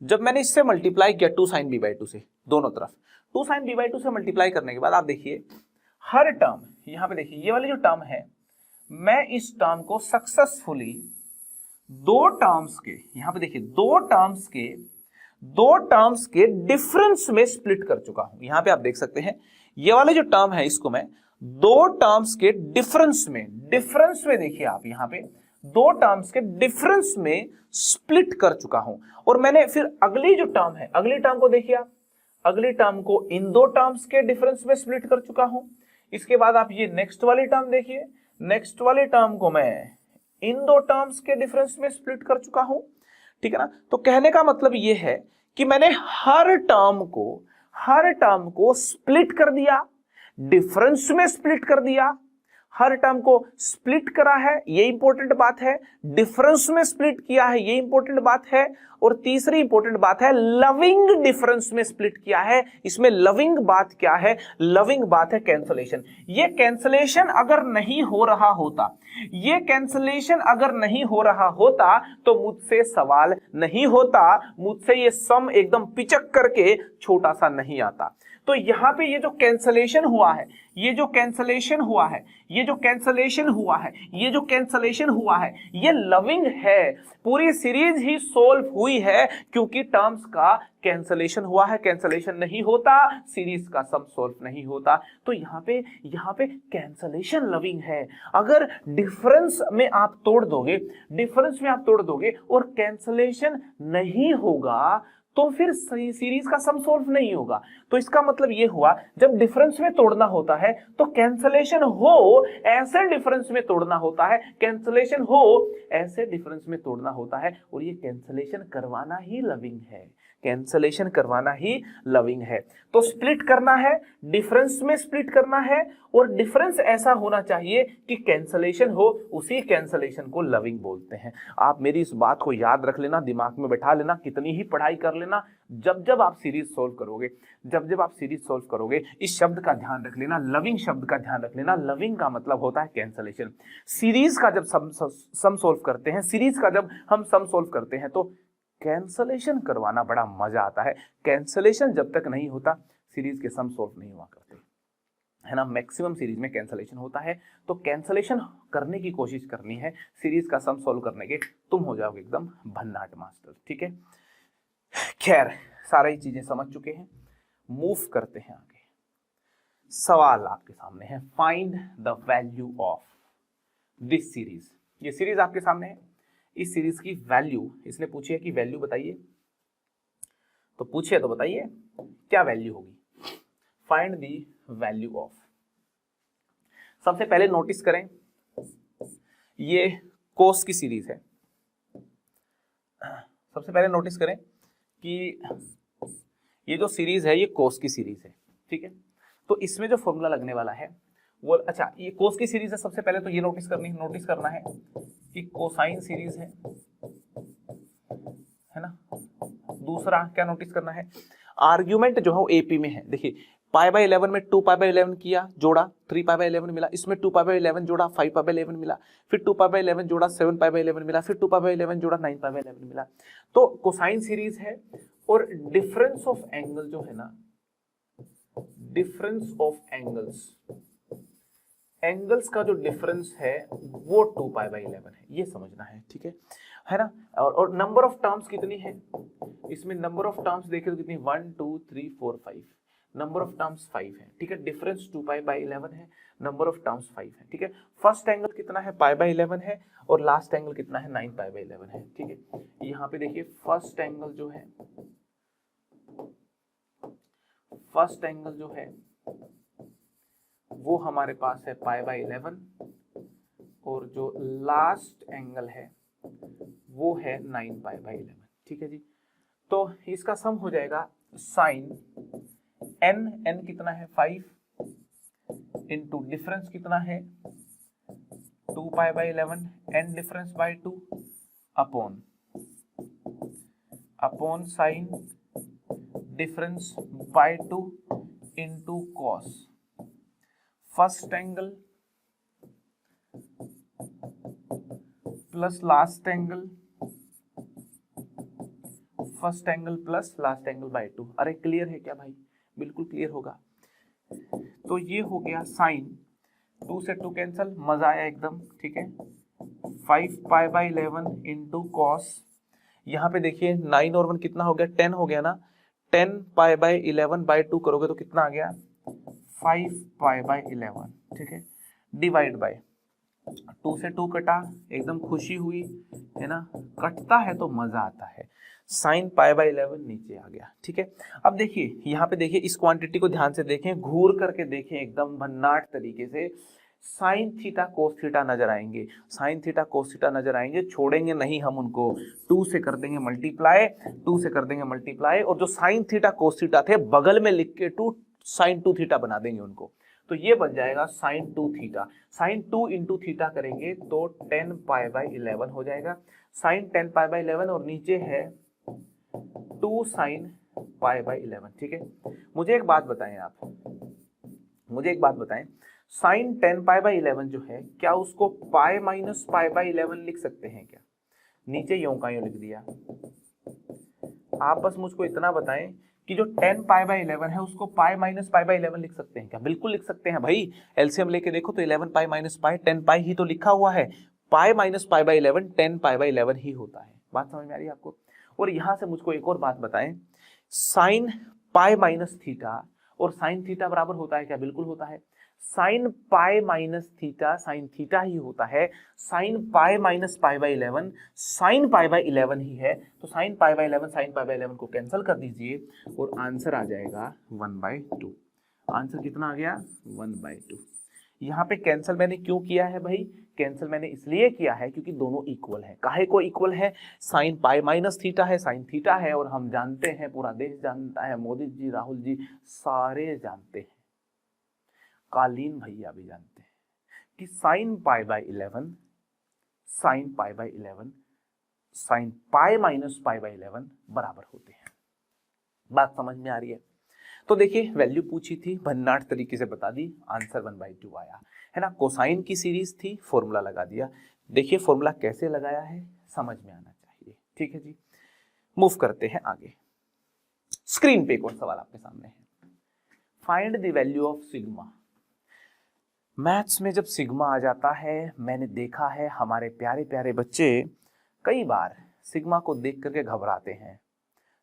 जब मैंने इससे मल्टीप्लाई किया 2 sin b/2 से, दोनों तरफ 2 sin b/2 से मल्टीप्लाई करने के बाद आप देखिए हर टर्म, यहां पे देखिए ये वाली जो टर्म है, मैं इस टर्म को सक्सेसफुली 2 टर्म्स के, यहां पे देखिए 2 टर्म्स के डिफरेंस में स्प्लिट कर चुका हूं। यहां पे आप देख सकते हैं ये वाले जो टर्म है, इसको मैं 2 टर्म्स के डिफरेंस में देखिए आप यहां पे 2 टर्म्स के डिफरेंस में स्प्लिट कर चुका हूं। और मैंने फिर अगली जो टर्म है, अगली टर्म को देखिए आप, अगली टर्म को इन 2 टर्म्स के डिफरेंस में स्प्लिट कर चुका हूं। इसके बाद आप ये नेक्स्ट वाली टर्म देखिए, नेक्स्ट वाली टर्म को मैं इन 2 टर्म्स के डिफरेंस में स्प्लिट कर चुका हूं, ठीक है ना। तो कहने का मतलब ये है कि मैंने हर टर्म को स्प्लिट कर दिया, डिफरेंस में स्प्लिट कर दिया, हर टर्म को स्प्लिट करा है, ये इंपॉर्टेंट बात है, डिफरेंस में स्प्लिट किया है, ये इंपॉर्टेंट बात है, और तीसरी इंपॉर्टेंट बात है लविंग डिफरेंस में स्प्लिट किया है। इसमें लविंग बात क्या है, लविंग बात है कैंसलेशन। ये कैंसलेशन अगर नहीं हो रहा होता, तो मुझसे सवाल नहीं होता, मुझसे ये सम एकदम पिचक करके छोटा सा नहीं आता। तो यहाँ पे ये जो कैंसलेशन हुआ है, ये जो कैंसलेशन हुआ है, ये जो कैंसलेशन हुआ है, ये जो कैंसलेशन हुआ है, ये लविंग है। पूरी सीरीज ही सोल्व हुई है क्योंकि टर्म्स का कैंसलेशन हुआ है। कैंसलेशन नहीं होता सीरीज का सम सोल्व नहीं होता। तो यहाँ पे कैंसलेशन लविंग है। अगर डिफरेंस में आप तोड़ दोगे, डिफरेंस में आप तोड़ दोगे और कैंसलेशन नहीं होगा तो फिर सीरीज का सम सोल्व नहीं होगा। तो इसका मतलब ये हुआ जब डिफरेंस में तोड़ना होता है तो कैंसलेशन हो ऐसे डिफरेंस में तोड़ना होता है, कैंसलेशन हो ऐसे डिफरेंस में तोड़ना होता है। और ये कैंसलेशन करवाना ही लविंग है, कैंसलेशन करवाना ही लविंग है। तो स्प्लिट करना है, डिफरेंस में स्प्लिट करना है और डिफरेंस ऐसा होना चाहिए कि कैंसलेशन हो, उसी कैंसलेशन को लविंग बोलते हैं। आप मेरी इस बात को याद रख लेना, दिमाग में बैठा लेना, कितनी ही पढ़ाई कर लेना, जब जब आप सीरीज सोल्व करोगे, जब जब आप सीरीज सोल्व करोगे इस शब्द का ध्यान रख लेना, लविंग शब्द का ध्यान रख लेना। लविंग का मतलब होता है कैंसलेशन। सीरीज का जब सम सोल्व करते हैं, सीरीज का जब हम सम सोल्व करते हैं तो कैंसलेशन करवाना बड़ा मजा आता है। कैंसलेशन जब तक नहीं होता सीरीज के सम सोल्व नहीं हुआ करते, है ना। मैक्सिमम सीरीज में कैंसलेशन होता है, तो कैंसलेशन करने की कोशिश करनी है सीरीज का सम सोल्व करने के, तुम हो जाओगे एकदम भन्नाट मास्टर, ठीक है। खैर सारी चीजें समझ चुके हैं, मूव करते हैं आगे। सवाल आपके सामने है, find the value of this series. ये सीरीज आपके सामने है, इस सीरीज की वैल्यू इसने पूछी है कि वैल्यू बताइए। तो पूछिए तो बताइए क्या वैल्यू होगी। Find the value of. सबसे पहले नोटिस करें ये कोस की सीरीज है। सबसे पहले नोटिस करें कि ये जो सीरीज है ये कोस की सीरीज है, ठीक है। तो इसमें जो फॉर्मूला लगने वाला है वो, अच्छा ये कोस की सीरीज है, सबसे पहले तो ये नोटिस करना है कि कोसाइन सीरीज है ना। दूसरा क्या नोटिस करना है, आर्ग्यूमेंट जो है वो एपी में है। देखिए π/11 में 2π/11 किया, जोड़ा 3π/11 मिला, इसमें 2π/11 जोड़ा 5π/11 मिला, फिर 2π/11 जोड़ा 7π/11 मिला, फिर 2π/11 जोड़ा 9π/11 मिला। तो कोसाइन सीरीज है और डिफरेंस ऑफ एंगल जो है ना, डिफरेंस ऑफ एंगल्स का जो डिफरेंस है वो 2π/11 है, ये समझना है, ठीक है ना। और नंबर ऑफ टर्म्स कितनी है इसमें, नंबर ऑफ टर्म्स देखे तो कितनी 1 2 3 4 5, नंबर ऑफ टर्म्स 5 है, ठीक है। डिफरेंस 2π/11 है, नंबर ऑफ टर्म्स 5 है, ठीक है। फर्स्ट एंगल कितना है π/11 है और लास्ट एंगल कितना है 9π/11 है, ठीक है। यहाँ पे देखिए फर्स्ट एंगल जो है वो हमारे पास है π/11 और जो लास्ट एंगल है वो है 9π/11, ठीक है जी। तो इसका सम हो जाएगा साइन n कितना है 5 इंटू डिफरेंस कितना है 2π/11 n difference by 2 upon sign difference by 2 into cos first angle plus last angle, first angle plus last angle by 2। अरे क्लियर है क्या भाई, बिल्कुल क्लियर होगा। तो ये हो गया साइन, 2 से 2 कैंसल, मजा आया एकदम, ठीक है। 5π/11 इंटू कॉस, यहाँ पे देखिए 9 और 1 कितना हो गया 10 हो गया ना, 10π/11 बाय 2 करोगे तो कितना आ गया 5π/11, ठीक है। डिवाइड बाय 2 से 2 कटा, एकदम खुशी हुई है ना, कटता है तो मजा आता है। साइन π/11 नीचे आ गया, ठीक है। अब देखिए यहाँ पे देखिए इस क्वांटिटी को ध्यान से देखें, घूर करके देखें एकदम भन्नाट तरीके से। साइन थीटा कोस थीटा नजर आएंगे, साइन थीटा कोस थीटा नजर आएंगे, छोड़ेंगे नहीं हम उनको। 2 से कर देंगे मल्टीप्लाई, 2 से कर देंगे मल्टीप्लाई, और जो साइन थीटा कोस थीटा थे बगल में लिख के 2 साइन 2 थीटा बना देंगे उनको। तो ये बन जाएगा sine 2 theta. Sine 2 into theta करेंगे तो 10π/11 हो जाएगा, साइन 10π/11 और नीचे है 2 साइन π/11, ठीक है। मुझे एक बात बताएं आप, मुझे एक बात बताएं, साइन 10π/11 जो है क्या उसको पाई माइनस π/11 लिख सकते हैं क्या? नीचे यूं का यूं लिख दिया। आप बस मुझको इतना बताएं कि कि जो 10 पाई बाई 11 है उसको पाई माइनस पाई बाई 11 लिख सकते हैं क्या? बिल्कुल लिख सकते हैं भाई। एलसीएम लेके देखो तो 11 पाई माइनस पाई 10 पाई ही तो लिखा हुआ है। पाई minus pi by 11 10 pi by 11 ही होता है। बात समझ में आ रही है आपको? और यहां से मुझको एक और बात बताएं, साइन पाई माइनस थीटा और साइन थीटा बराबर होता है क्या? बिल्कुल होता है। Sine pi minus theta sine theta ही होता है। Sine pi minus pi by 11 sine pi by 11 ही है। तो sine pi by 11 sine pi by 11 को कैंसिल कर दीजिए और आंसर आ जाएगा 1/2। आंसर कितना आ गया? 1/2। यहाँ पे कैंसिल मैंने क्यों किया है भाई? कैंसिल मैंने इसलिए किया है क्योंकि दोनों इक्वल है। काहे को इक्वल है? साइन पाई माइनस थीटा है, साइन थीटा है, और हम जानते हैं, पूरा देश जानता है, मोदी जी, राहुल जी सारे जानते हैं, कालीन भैया भी जानते हैं कि sign pi by 11 sine pi by 11 sine pi minus pi by 11 बराबर होते हैं। बात समझ में आ रही है? तो देखिए वैल्यू पूछी थी, भन्नाट तरीके से बता दी, आंसर 1/2 आया है ना। कोसाइन की सीरीज थी, फॉर्मूला लगा दिया। देखिए फॉर्मूला कैसे लगाया है समझ में आना चाहिए, ठीक है जी। मूव करते हैं आगे। स्क्रीन पे एक और सवाल आपके सामने है, find the value of sigma. Maths में जब सिग्मा आ जाता है, मैंने देखा है हमारे प्यारे प्यारे बच्चे कई बार सिग्मा को देख करके घबराते हैं,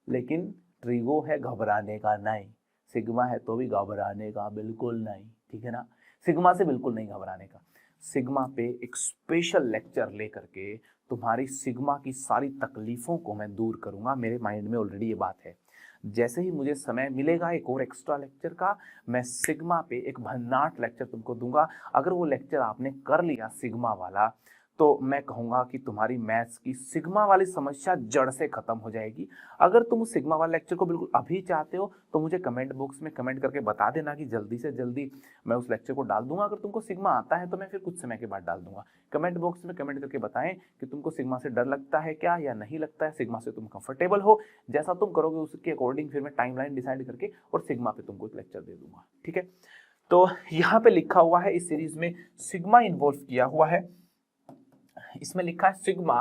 लेकिन ट्रिगो है घबराने का नहीं, सिग्मा है तो भी घबराने का बिल्कुल नहीं, ठीक है ना। सिग्मा से बिल्कुल नहीं घबराने का। सिग्मा पे एक स्पेशल लेक्चर लेकर के तुम्हारी सिग्मा की सारी तकलीफों को मैं दूर करूंगा। मेरे माइंड में ऑलरेडी ये बात है। जैसे ही मुझे समय मिलेगा एक और एक्स्ट्रा लेक्चर का, मैं सिग्मा पे एक भन्नाट लेक्चर तुमको दूंगा। अगर वो लेक्चर आपने कर लिया सिग्मा वाला, तो मैं कहूंगा कि तुम्हारी मैथ्स की सिग्मा वाली समस्या जड़ से खत्म हो जाएगी। अगर तुम उस सिग्मा वाले लेक्चर को बिल्कुल अभी चाहते हो तो मुझे कमेंट बॉक्स में कमेंट करके बता देना कि जल्दी से जल्दी मैं उस लेक्चर को डाल दूंगा। अगर तुमको सिग्मा आता है तो मैं फिर कुछ समय के बाद डाल दूंगा। कमेंट बॉक्स में कमेंट करके बताएं कि तुमको सिग्मा से डर लगता है क्या या नहीं लगता है, सिग्मा से तुम कंफर्टेबल हो। जैसा तुम करोगे उसके अकॉर्डिंग फिर मैं टाइमलाइन डिसाइड करके और सिग्मा पे तुमको एक लेक्चर दे दूंगा, ठीक है। तो यहाँ पे लिखा हुआ है, इस सीरीज में सिग्मा इन्वॉल्व किया हुआ है। इसमें लिखा है सिग्मा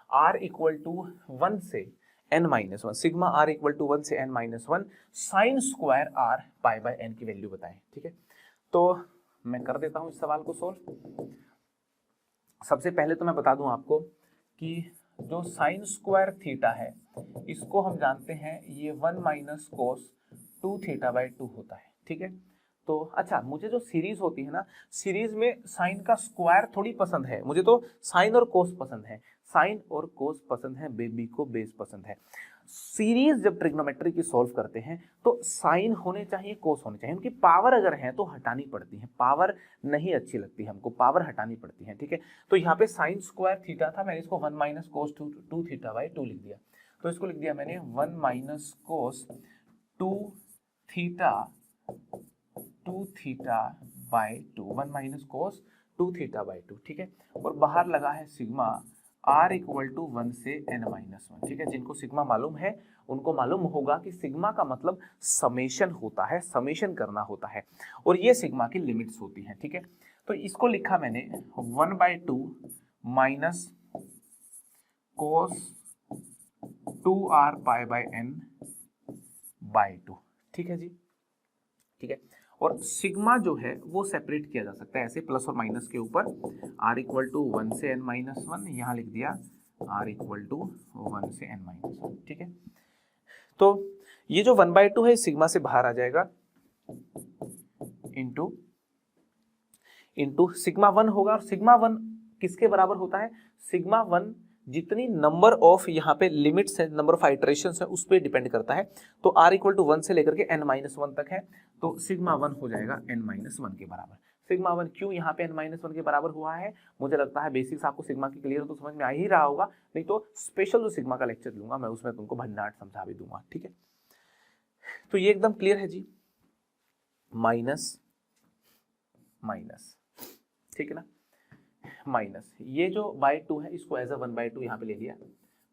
r इक्वल टू 1 से n-1, sigma r equal to 1 से n-1 sine square r pi by n की वैल्यू बताएं, ठीक है। तो मैं कर देता हूं इस सवाल को सोल्व। सबसे पहले तो मैं बता दूं आपको कि जो साइन स्क्वायर थीटा है इसको हम जानते हैं ये 1 माइनस कोस 2 थीटा बाई 2 होता है, ठीक है। तो अच्छा, मुझे जो सीरीज होती है ना, सीरीज में साइन का स्क्वायर थोड़ी पसंद है, मुझे तो साइन और कोस पसंद है, साइन और कोस पसंद है, बेबी को बेस पसंद है। सीरीज जब ट्रिग्नोमेट्री की सॉल्व करते हैं तो साइन होने चाहिए, कोस होने चाहिए, उनकी पावर अगर है तो हटानी पड़ती है, पावर नहीं अच्छी लगती हमको, पावर हटानी पड़ती है, ठीक है। तो यहाँ पे साइन स्क्वायर थीटा था, मैंने इसको 1 माइनस कोस 2 थीटा बाई 2 लिख दिया। तो इसको लिख दिया मैंने 1 minus cos 2 theta 2 theta by 2, 1 minus cos 2 theta by 2, ठीक है। और बाहर लगा है सिग्मा r इक्वल टू 1 से n-1, ठीक है। जिनको सिग्मा मालूम है उनको मालूम होगा कि सिग्मा का मतलब समेशन होता है, समेशन करना होता है, और ये सिग्मा की लिमिट्स होती हैं, ठीक है। तो इसको लिखा मैंने 1/2 minus cos 2r pi by n by 2, ठीक है जी, ठीक है। और सिग्मा जो है वो सेपरेट किया जा सकता है ऐसे प्लस और माइनस के ऊपर, r इक्वल टू 1 से n-1, यहाँ लिख दिया r इक्वल टू 1 से n-1, ठीक है। तो ये जो 1/2 है सिग्मा से बाहर आ जाएगा, इंटू सिग्मा 1 होगा, और सिग्मा 1 किसके बराबर होता है? सिग्मा 1 जितनी नंबर ऑफ यहाँ पे लिमिट्स है, नंबर ऑफ आइटरेशंस है, उस पर डिपेंड करता है। तो r इक्वल टू 1 से लेकर के n-1 तक है, तो सिग्मा 1 हो जाएगा n-1 के बराबर। सिग्मा 1 क्यों यहाँ पे n-1 के बराबर हुआ है? मुझे लगता है बेसिक्स आपको सिग्मा की क्लियर तो समझ में आ ही रहा होगा, नहीं तो स्पेशल जो सिग्मा का लेक्चर लूंगा मैं उसमें तुमको भन्नाट समझा भी दूंगा, ठीक है। तो ये एकदम क्लियर है जी, माइनस माइनस, ठीक है ना, माइनस ये जो बाई 2 है इसको एज अ 1/2 यहाँ पे ले लिया,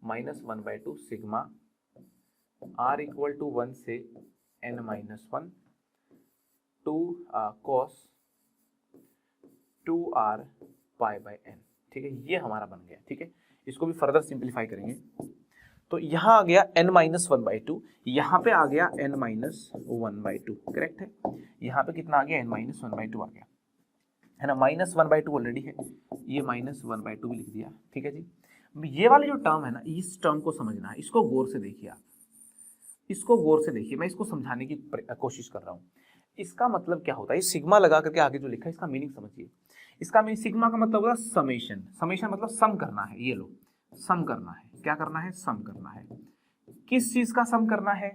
minus 1/2 sigma r equal to 1 से n-1 2 cos 2r pi by n, ठीक है। ये हमारा बन गया, ठीक है। इसको भी फर्दर सिंप्लीफाई करेंगे तो यहां आ गया n माइनस 1/2, यहां पे आ गया n माइनस 1/2, करेक्ट है। यहां पे कितना आ गया, n माइनस 1/2 आ गया, है ना। माइनस 1/2 ऑलरेडी है, ये माइनस 1/2 भी लिख दिया, ठीक है जी। ये वाली जो टर्म है ना, इस टर्म को समझना है, इसको गौर से देखिए आप, इसको गौर से देखिए, मैं इसको समझाने की कोशिश कर रहा हूं। इसका मतलब क्या होता है, सिग्मा लगा करके आगे जो लिखा है इसका मीनिंग समझिए। इसका मीनिंग, सिग्मा का मतलब होगा समेशन, समेशन मतलब सम करना है, ये लो सम करना है, क्या करना है, सम करना है। किस चीज का सम करना है,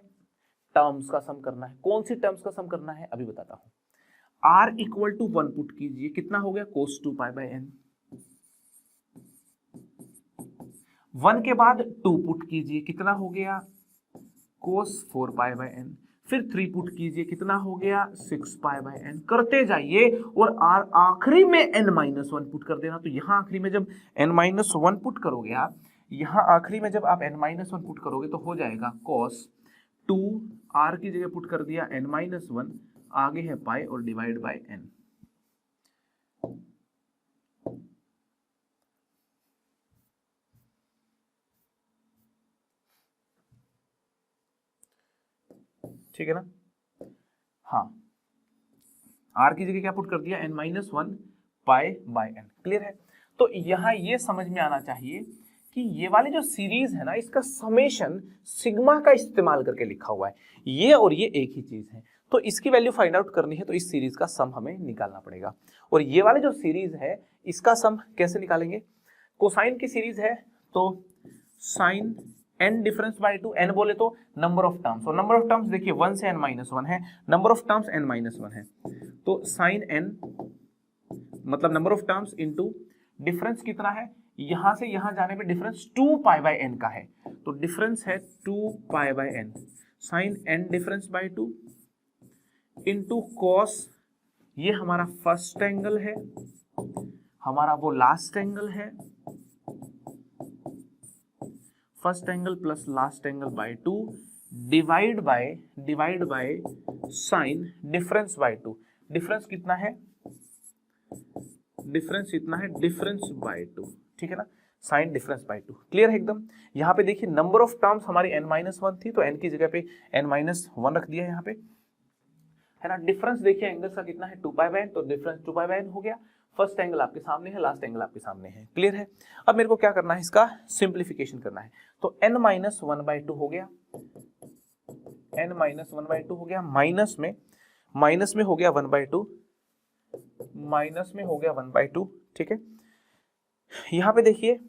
टर्म्स का सम करना है। कौन सी टर्म्स का सम करना है अभी बताता हूं। r इक्वल टू 1 पुट कीजिए, कितना हो गया, cos 2π/n। 1 के बाद 2 पुट कीजिए, कितना हो गया, cos 4π/n। फिर 3 पुट कीजिए, कितना हो गया, 6π/n। करते जाइए और r आखिरी में n-1 पुट कर देना। तो यहां आखिरी में जब n-1 पुट करोगे आप, यहां आखिरी में जब आप n-1 पुट करोगे तो हो जाएगा cos 2, r की जगह पुट कर दिया n-1, आगे है पाई और डिवाइड बाय n। ठीक है ना, हाँ, r की जगह क्या पुट कर दिया, n-1 pi by n, clear है। तो यहां ये समझ में आना चाहिए कि ये वाली जो सीरीज है ना, इसका समेशन सिग्मा का इस्तेमाल करके लिखा हुआ है, ये और ये एक ही चीज है। तो इसकी वैल्यू फाइंड आउट करनी है तो इस सीरीज का सम हमें निकालना पड़ेगा। और ये वाली जो सीरीज है इसका सम कैसे निकालेंगे, कोसाइन की सीरीज है तो sine n difference by 2, n बोले तो नंबर ऑफ टर्म्स, और नंबर ऑफ टर्म्स देखिए 1 से n-1 है, नंबर ऑफ टर्म्स n-1 है, तो साइन n मतलब number of terms into difference कितना है, यहां से यहां जाने पे डिफरेंस 2π/n का है, तो डिफरेंस है 2π/n, sine n difference by 2 into cos, ये हमारा फर्स्ट एंगल है, हमारा वो लास्ट एंगल है, first angle plus last angle by 2 divide by sine difference by 2, difference कितना है, डिफरेंस इतना है, डिफरेंस बाय 2, ठीक है ना, साइन डिफरेंस बाय 2, क्लियर है एकदम। यहाँ पे देखिए नंबर ऑफ टर्म्स हमारी n-1 थी तो n की जगह पे n-1 रख दिया यहाँ पे, है ना। डिफरेंस देखिए एंगल का कितना है, 2π/n, तो डिफरेंस 2π/n हो गया। फर्स्ट एंगल आपके सामने है, लास्ट एंगल आपके सामने है, क्लियर है। अब मेरे को क्या करना है, इसका सिंप्लीफिकेशन करना है, तो n-1/2 हो गया, n-1/2 हो गया, माइनस में हो गया 1/2, माइनस में हो गया 1/2, ठीक है। यहां पे देखिए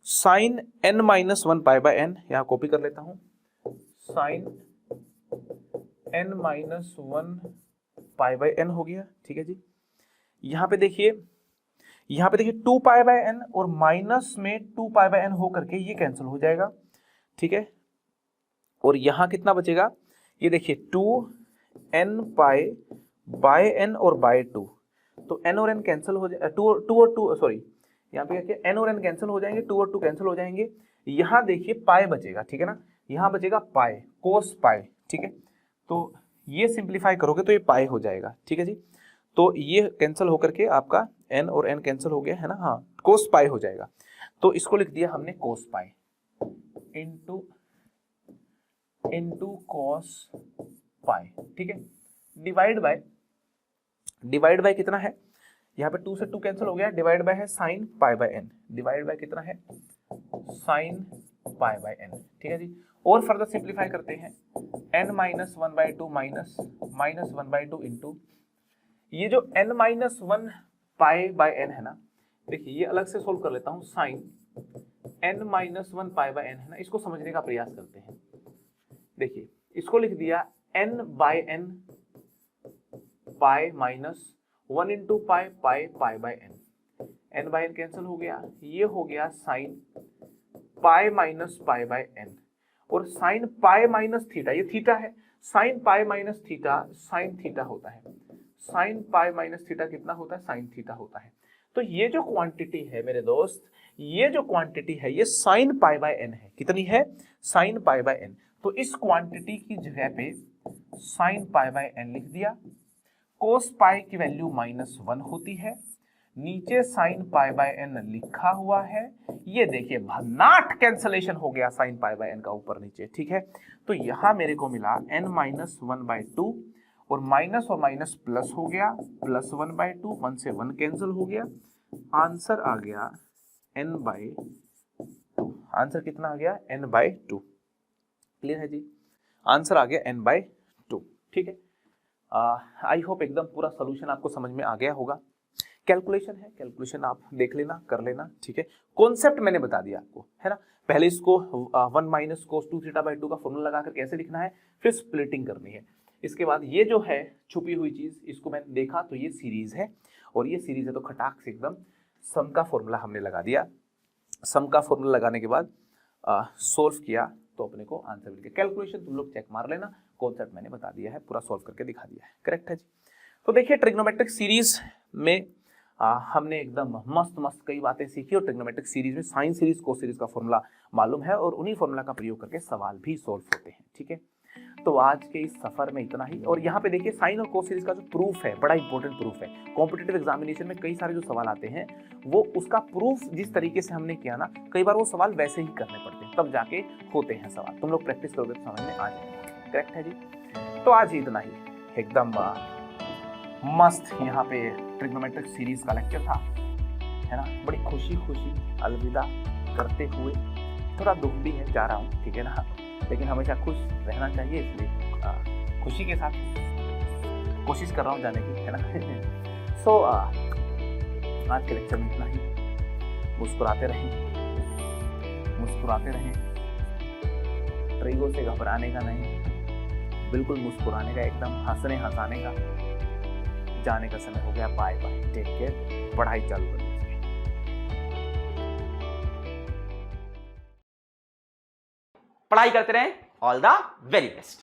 साइन n-1π/n, यहां कॉपी कर लेता हूं, साइन n-1π/n हो गया, ठीक है जी। यहां पे देखिए 2π/n और माइनस में 2π/n हो करके ये कैंसिल हो जाएगा, ठीक है। और यहां कितना बचेगा, ये देखिए 2n/n और बाय 2, तो n और n कैंसिल हो जाए, 2 सॉरी यहाँ पे क्या, n और n कैंसिल हो जाएंगे, 2 और 2 कैंसिल हो जाएंगे। यहाँ देखिए पाई बचेगा, ठीक है ना, यहाँ बचेगा पाई, कोस पाई, ठीक है। तो ये सिंप्लीफाई करोगे तो ये पाई हो जाएगा, ठीक है जी। तो ये कैंसिल होकर के आपका n और n कैंसिल हो गया, है ना, हाँ, कोस पाई हो जाएगा। तो इसको लिख दिया हमने कोस पाई इनटू कॉस पाई, ठीक है। डिवाइड बाय कितना है, यहाँ पे 2 से 2 कैंसिल हो गया, डिवाइड बाय है साइन π/n, डिवाइड बाय कितना है, साइन π/n, ठीक है जी। और फर्दर सिंप्लीफाई करते हैं, n-1/2 माइनस 1/2 इनटू ये जो n-1 π/n है ना, देखिए ये अलग से सोल्व कर लेता हूं, साइन n-1 π/n है ना, इसको समझने का प्रयास करते हैं। देखिए इसको लिख दिया n/n पाई माइनस 1 इंटू पाई/n, n/n कैंसिल हो गया, ये हो गया साइन पाई माइनस पाई/n, और साइन पाई माइनस थीटा, ये थीटा है, sine pi minus theta sine theta होता है, साइन पाई माइनस थीटा कितना होता है, साइन थीटा होता है। तो ये जो क्वांटिटी है मेरे दोस्त, ये जो क्वांटिटी है ये साइन π/n है, कितनी है, साइन π/n। तो इस क्वांटिटी की जगह पे साइन π/n लिख दिया, कोस पाई की वैल्यू -1 होती है, नीचे sin पाई बाय n लिखा हुआ है, ये देखिए भन्नाट कैंसलेशन हो गया sin पाई बाय n का ऊपर नीचे, ठीक है। तो यहां मेरे को मिला n-1/2 और माइनस प्लस हो गया, +1/2, 1 से 1 कैंसिल हो गया, आंसर आ गया n/2। आंसर कितना आ गया? n/2। क्लियर है जी? आंसर आ गया n/2, ठीक है। आई होप एकदम पूरा सोल्यूशन आपको समझ में आ गया होगा। कैलकुलेशन है, कैलकुलेशन आप देख लेना, कर लेना, ठीक है। कॉन्सेप्ट मैंने बता दिया आपको, है ना। पहले इसको 1 - cos 2θ/2 का फॉर्मूला लगाकर कैसे लिखना है, फिर स्प्लिटिंग करनी है। इसके बाद ये जो है छुपी हुई चीज, इसको मैंने देखा तो ये सीरीज है, और ये सीरीज है तो खटाक से एकदम सम का फॉर्मूला हमने लगा दिया। सम का फॉर्मूला लगाने के बाद सोल्व किया तो अपने को आंसर मिल गया। कैलकुलेशन तुम लोग चेक मार लेना, कॉन्सेप्ट मैंने बता दिया है, पूरा सॉल्व करके दिखा दिया है। करेक्ट है जी। तो देखिए ट्रिग्नोमेट्रिक सीरीज में हमने एकदम मस्त कई बातें सीखी, और ट्रिग्नोमेट्रिक सीरीज में साइन सीरीज कोस सीरीज का फॉर्मूला मालूम है, और उन्हीं फॉर्मूला का प्रयोग करके सवाल भी सॉल्व होते हैं, ठीक है। तो आज के इस सफर में इतना ही। और यहाँ पे देखिए साइन और कोस सीरीज का जो प्रूफ है, बड़ा इंपॉर्टेंट प्रूफ है। कॉम्पिटिटिव एग्जामिनेशन में कई सारे जो सवाल आते हैं, वो उसका प्रूफ जिस तरीके से हमने किया ना, कई बार वो सवाल वैसे ही करने पड़ते हैं, तब जाके होते हैं सवाल। तुम लोग प्रैक्टिस करोगे तो समझ में आ जाएगा। करेक्ट है जी। तो आज ही इतना ही, एकदम मस्त यहाँ पे ट्रिग्नोमेट्रिक सीरीज का लेक्चर था, है ना। बड़ी खुशी अलविदा करते हुए, थोड़ा दुख भी है, जा रहा हूँ, ठीक है ना, लेकिन हमेशा खुश रहना चाहिए, इसलिए खुशी के साथ कोशिश कर रहा हूँ जाने की, है ना। सो आज के लेक्चर में इतना ही। मुस्कुराते रहें, ट्रिगो से घबराने का नहीं, बिल्कुल मुस्कुराने का, एकदम हंसाने का। जाने का समय हो गया, बाय बाय, टेक केयर, पढ़ाई चालू कर दीजिए। पढ़ाई करते रहें, ऑल द वेरी बेस्ट।